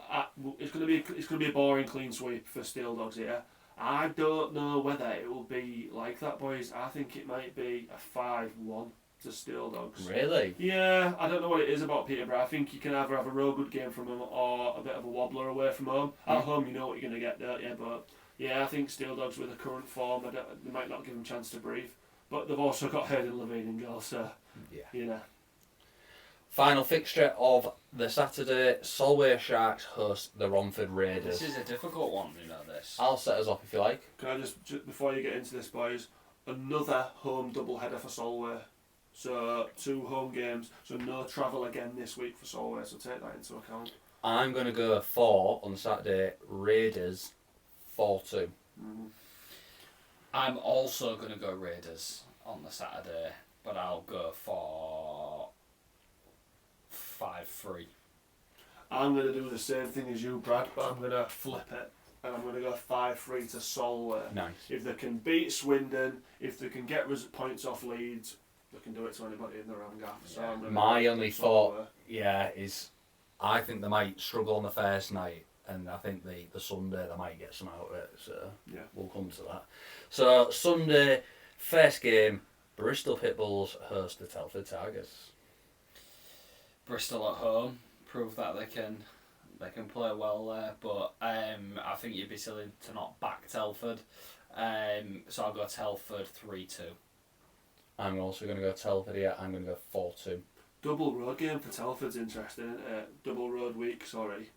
Speaker 3: it's going to be a boring clean sweep for Steel Dogs here. I don't know whether it will be like that, boys. I think it might be a 5-1 to Steel Dogs.
Speaker 1: Really?
Speaker 3: Yeah, I don't know what it is about Peterborough. I think you can either have a real good game from them or a bit of a wobbler away from home. At home, you know what you're going to get, don't you? But yeah, I think Steel Dogs with the current form, they might not give them a chance to breathe. But they've also got Hayden Levine in goal, so yeah.
Speaker 1: Final fixture of the Saturday, Solway Sharks host the Romford Raiders.
Speaker 2: This is a difficult one, this.
Speaker 1: I'll set us off if you like.
Speaker 3: Can I just before you get into this, boys, another home doubleheader for Solway. So 2 home games, so no travel again this week for Solway, so take that into account.
Speaker 1: I'm going to go for, on Saturday, Raiders 4-2.
Speaker 2: I'm also going to go Raiders on the Saturday, but I'll go for 5-3.
Speaker 3: I'm going to do the same thing as you, Brad, but I'm going to flip it. And I'm going to go 5-3 to Solway.
Speaker 1: Nice.
Speaker 3: If they can beat Swindon, if they can get points off Leeds, they can do it to anybody in their own gaff. So I'm gonna
Speaker 1: My
Speaker 3: go
Speaker 1: only
Speaker 3: Solway.
Speaker 1: thought, is I think they might struggle on the first night, and I think the Sunday they might get some out of it. So we'll come to that. So Sunday, First game, Bristol Pitbulls host the Telford Tigers.
Speaker 2: Bristol at home prove that they can play well there, but I think you'd be silly to not back Telford. So I'll go Telford 3-2.
Speaker 1: I'm also going to go Telford here. I'm going to go 4-2.
Speaker 3: Double road game for Telford's interesting, isn't it? Double road week, sorry.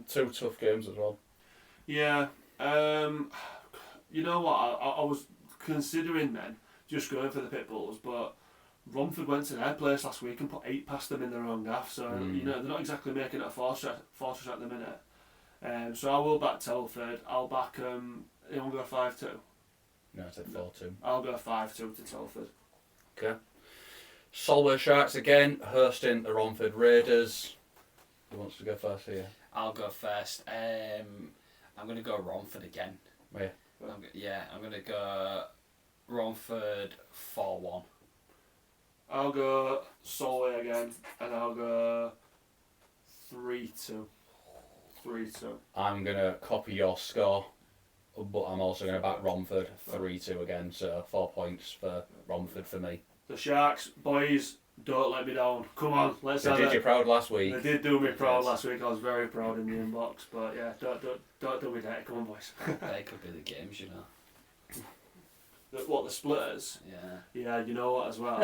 Speaker 1: 2 tough games as well.
Speaker 3: Yeah. You know what? I was considering then just going for the Pitbulls, but Romford went to their place last week and put 8 past them in their own gaff, so they're not exactly making it a fortress at the minute. So I will back Telford. I'll back you want to go 5-2?
Speaker 1: No, I said 4-2.
Speaker 3: I'll go 5-2 to Telford.
Speaker 1: Okay. Solway Sharks again hosting the Romford Raiders. Who wants to go first here?
Speaker 2: I'll go first. I'm going to go Romford again.
Speaker 1: Yeah.
Speaker 2: I'm going to go Romford 4-1.
Speaker 3: I'll go Solway again, and I'll go 3-2. 3-2.
Speaker 1: I'm going to copy your score, but I'm also going to back Romford 3-2 again, so 4 points for Romford for me.
Speaker 3: The Sharks, boys, don't let me down. Come on, let's
Speaker 1: They
Speaker 3: have
Speaker 1: did
Speaker 3: it.
Speaker 1: you proud last week.
Speaker 3: They did do me proud last week. I was very proud in the inbox, but yeah, don't do me dirty. Come on, boys.
Speaker 2: They could be the games, you know.
Speaker 3: The splitters?
Speaker 2: Yeah.
Speaker 3: Yeah, you know what as well.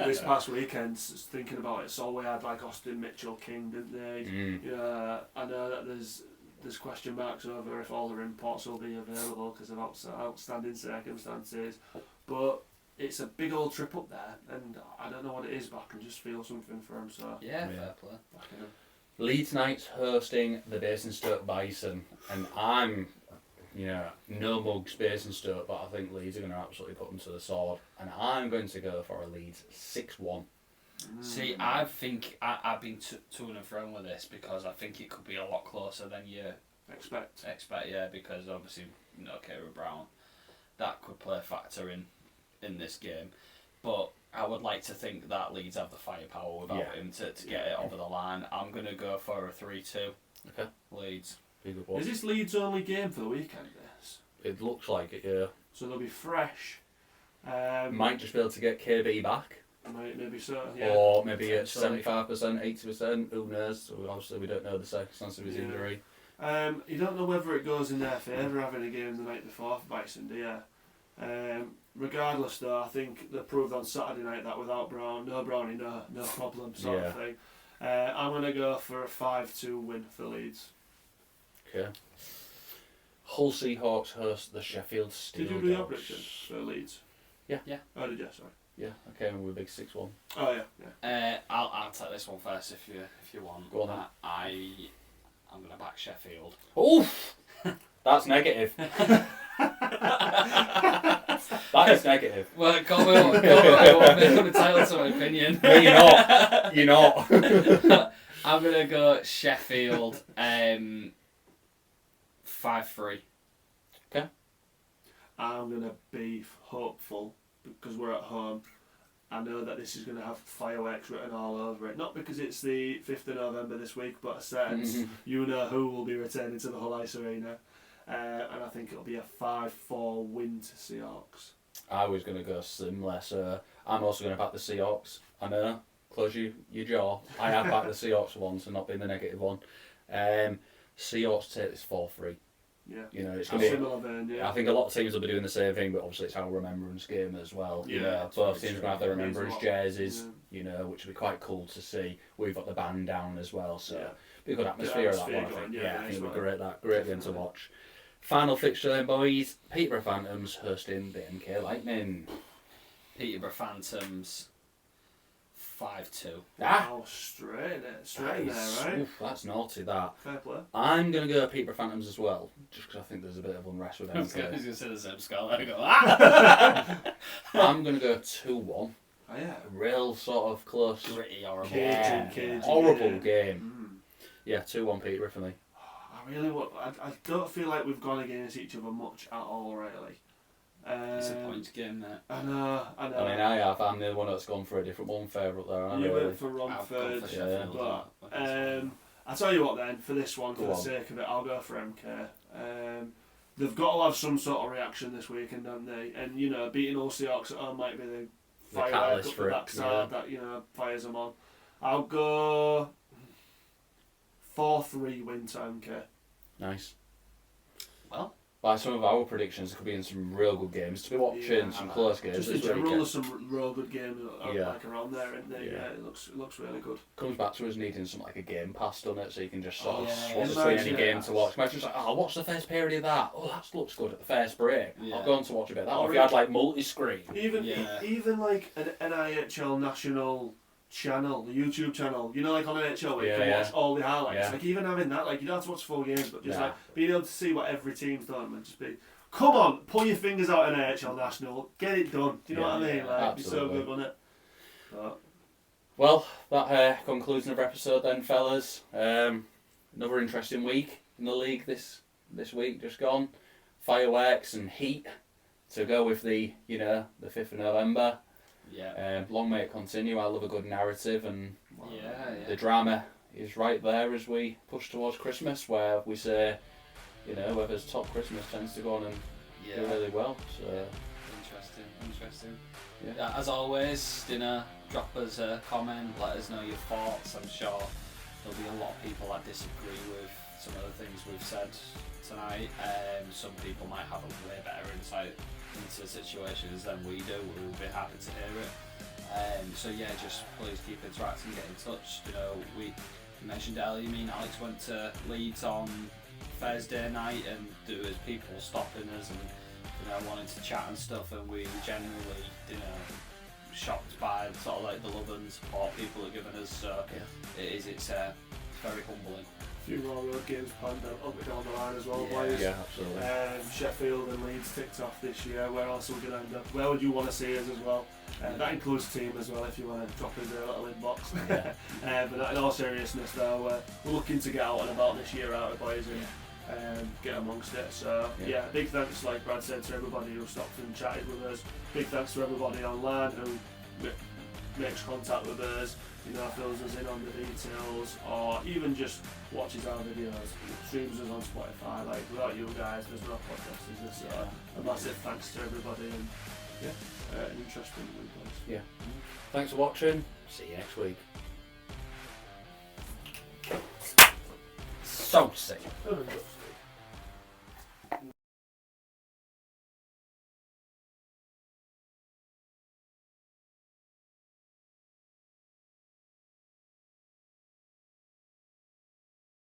Speaker 3: This past weekend, thinking about it, Solway had like Austin Mitchell King, didn't they? Yeah, I know that there's question marks over if all their imports will be available because of outstanding circumstances, but it's a big old trip up there, and I don't know what it is, but I can just feel something for him. So
Speaker 2: Yeah, fair play.
Speaker 1: Leeds Knights hosting the Basingstoke Bison, and I'm, no mugs Basingstoke, but I think Leeds are going to absolutely put them to the sword, and I'm going to go for a Leeds 6-1.
Speaker 2: See, I think I've been to and fro with this because I think it could be a lot closer than you
Speaker 3: expect.
Speaker 2: Yeah, because obviously, Kieran Brown, that could play a factor in this game, but I would like to think that Leeds have the firepower without him to get it over the line. I'm going to go for a 3-2.
Speaker 1: Okay.
Speaker 2: Leeds.
Speaker 3: Is this Leeds' only game for the weekend, this?
Speaker 1: It looks like it, yeah.
Speaker 3: So they'll be fresh.
Speaker 1: Might just be able to get KB back.
Speaker 3: Maybe so, yeah.
Speaker 1: Or maybe at 75%, 80%, who knows? So obviously we don't know the circumstance of his injury.
Speaker 3: You don't know whether it goes in their favour having a game the night before for Bison, do you? Regardless though, I think they proved on Saturday night that without Brown, no Brownie, no problem sort of thing. I'm going to go for a 5-2 win for Leeds.
Speaker 1: Okay. Hull Seahawks host the Sheffield Steel
Speaker 3: Did you do the
Speaker 1: Dogs.
Speaker 3: prediction for Leeds?
Speaker 1: Yeah.
Speaker 3: Oh, did you? Sorry.
Speaker 1: Yeah, I came in with a big 6-1.
Speaker 3: Oh yeah.
Speaker 2: I'll take this one first if you want.
Speaker 1: Go on then.
Speaker 2: I'm going to back Sheffield.
Speaker 1: Oof! That's negative. That is negative.
Speaker 2: Well, call me I'm entitled to my opinion.
Speaker 1: No, you're not. You're not.
Speaker 2: I'm going to go Sheffield 5-3.
Speaker 1: Okay.
Speaker 3: I'm going to be hopeful because we're at home. I know that this is going to have fireworks written all over it. Not because it's the 5th of November this week, but a sense you know who will be returning to the Hull Ice Arena. And I think it'll be a 5-4 win to Seahawks. I
Speaker 1: was going to go similar, so I'm also going to back the Seahawks. I know, close your jaw. I have backed the Seahawks once and not been the negative one. Seahawks take this 4-3.
Speaker 3: Yeah,
Speaker 1: it's going to be
Speaker 3: similar vein, yeah.
Speaker 1: I think a lot of teams will be doing the same thing, but obviously it's our remembrance game as well. Both teams are going to have their remembrance jerseys, which will be quite cool to see. We've got the band down as well, so be a good atmosphere of that one, I think. I think it'll be great game to watch. Final fixture then, boys. Peterborough Phantoms hosting the MK Lightning.
Speaker 2: Peterborough Phantoms 5-2.
Speaker 3: Wow, straight in there, right?
Speaker 1: Oof, that's naughty, that.
Speaker 3: Fair play.
Speaker 1: I'm going to go Peterborough Phantoms as well, just because I think there's a bit of unrest with MK.
Speaker 2: I was going to say the same skull. I go,
Speaker 1: I'm going to go 2-1.
Speaker 3: Oh, yeah.
Speaker 1: Real sort of close.
Speaker 2: Gritty, horrible.
Speaker 3: Cagey,
Speaker 1: horrible game. Yeah, 2-1 Peterborough for me.
Speaker 3: I don't feel like we've gone against each other much at all, really.
Speaker 2: It's a points game there.
Speaker 3: I know.
Speaker 1: I mean, I have. I'm the one that's gone for a different one favourite there.
Speaker 3: You went for Romford, but I tell you what then, for this one, for the sake of it, I'll go for MK. they've got to have some sort of reaction this weekend, haven't they? And you know, beating Hull Seahawks at home might be the firework up the backside that, you know, fires them on. I'll go 4-3 win time, K.
Speaker 1: Nice.
Speaker 2: Well,
Speaker 1: by some of our predictions, could be in some real good games to be watching, some close games.
Speaker 3: Just in general, there's some real good games like around there, isn't there? Yeah, it looks really good.
Speaker 1: Comes back to us needing some like a game pass, doesn't it? So you can just sort of
Speaker 3: swap
Speaker 1: between any game to watch. Imagine like, I'll watch the first period of that. Oh, that looks good at the first break. I'll go on to watch a bit of that. Or if you had like multi-screen.
Speaker 3: Even like an NIHL national channel, the YouTube channel, you know, like on NHL where you can watch all the highlights. Like even having that, like you don't have to watch full games, but just like being able to see what every team's done and just be, come on, pull your fingers out NIHL national, get it done. Do you know what I mean? Like, it'd be so good, wouldn't it? But.
Speaker 1: Well, that concludes another episode then, fellas. Another interesting week in the league this week just gone. Fireworks and heat to go with the 5th of November.
Speaker 2: Yeah.
Speaker 1: Long may it continue. I love a good narrative, and the drama is right there as we push towards Christmas, where we say, whoever's top Christmas tends to go on and do really well. So
Speaker 2: interesting. Yeah. As always, drop us a comment, let us know your thoughts. I'm sure there'll be a lot of people that disagree with some of the things we've said tonight. Some people might have a way better insight into situations than we do. We'll be happy to hear it. So just please keep interacting, get in touch. We mentioned earlier, me and Alex went to Leeds on Thursday night, and there was people stopping us and wanting to chat and stuff, and we genuinely shocked by sort of like the love and support people are giving us. So it's very humbling.
Speaker 3: Few more road games planned up and down the line as well, boys.
Speaker 1: Yeah, absolutely.
Speaker 3: Sheffield and Leeds ticked off this year. Where else are we going to end up? Where would you want to see us as well? That includes team as well, if you want to drop in their little inbox. But in all seriousness, though, we're looking to get out and about this year, out of boys, and get amongst it. So big thanks, like Brad said, to everybody who stopped and chatted with us. Big thanks to everybody online who makes contact with us, fills us in on the details, or even just watches our videos, streams us on Spotify. Like, without you guys, there's no podcast, is there? So a massive thanks to everybody, and an interesting week, boys.
Speaker 1: Yeah. Thanks for watching. See you next week. So sick.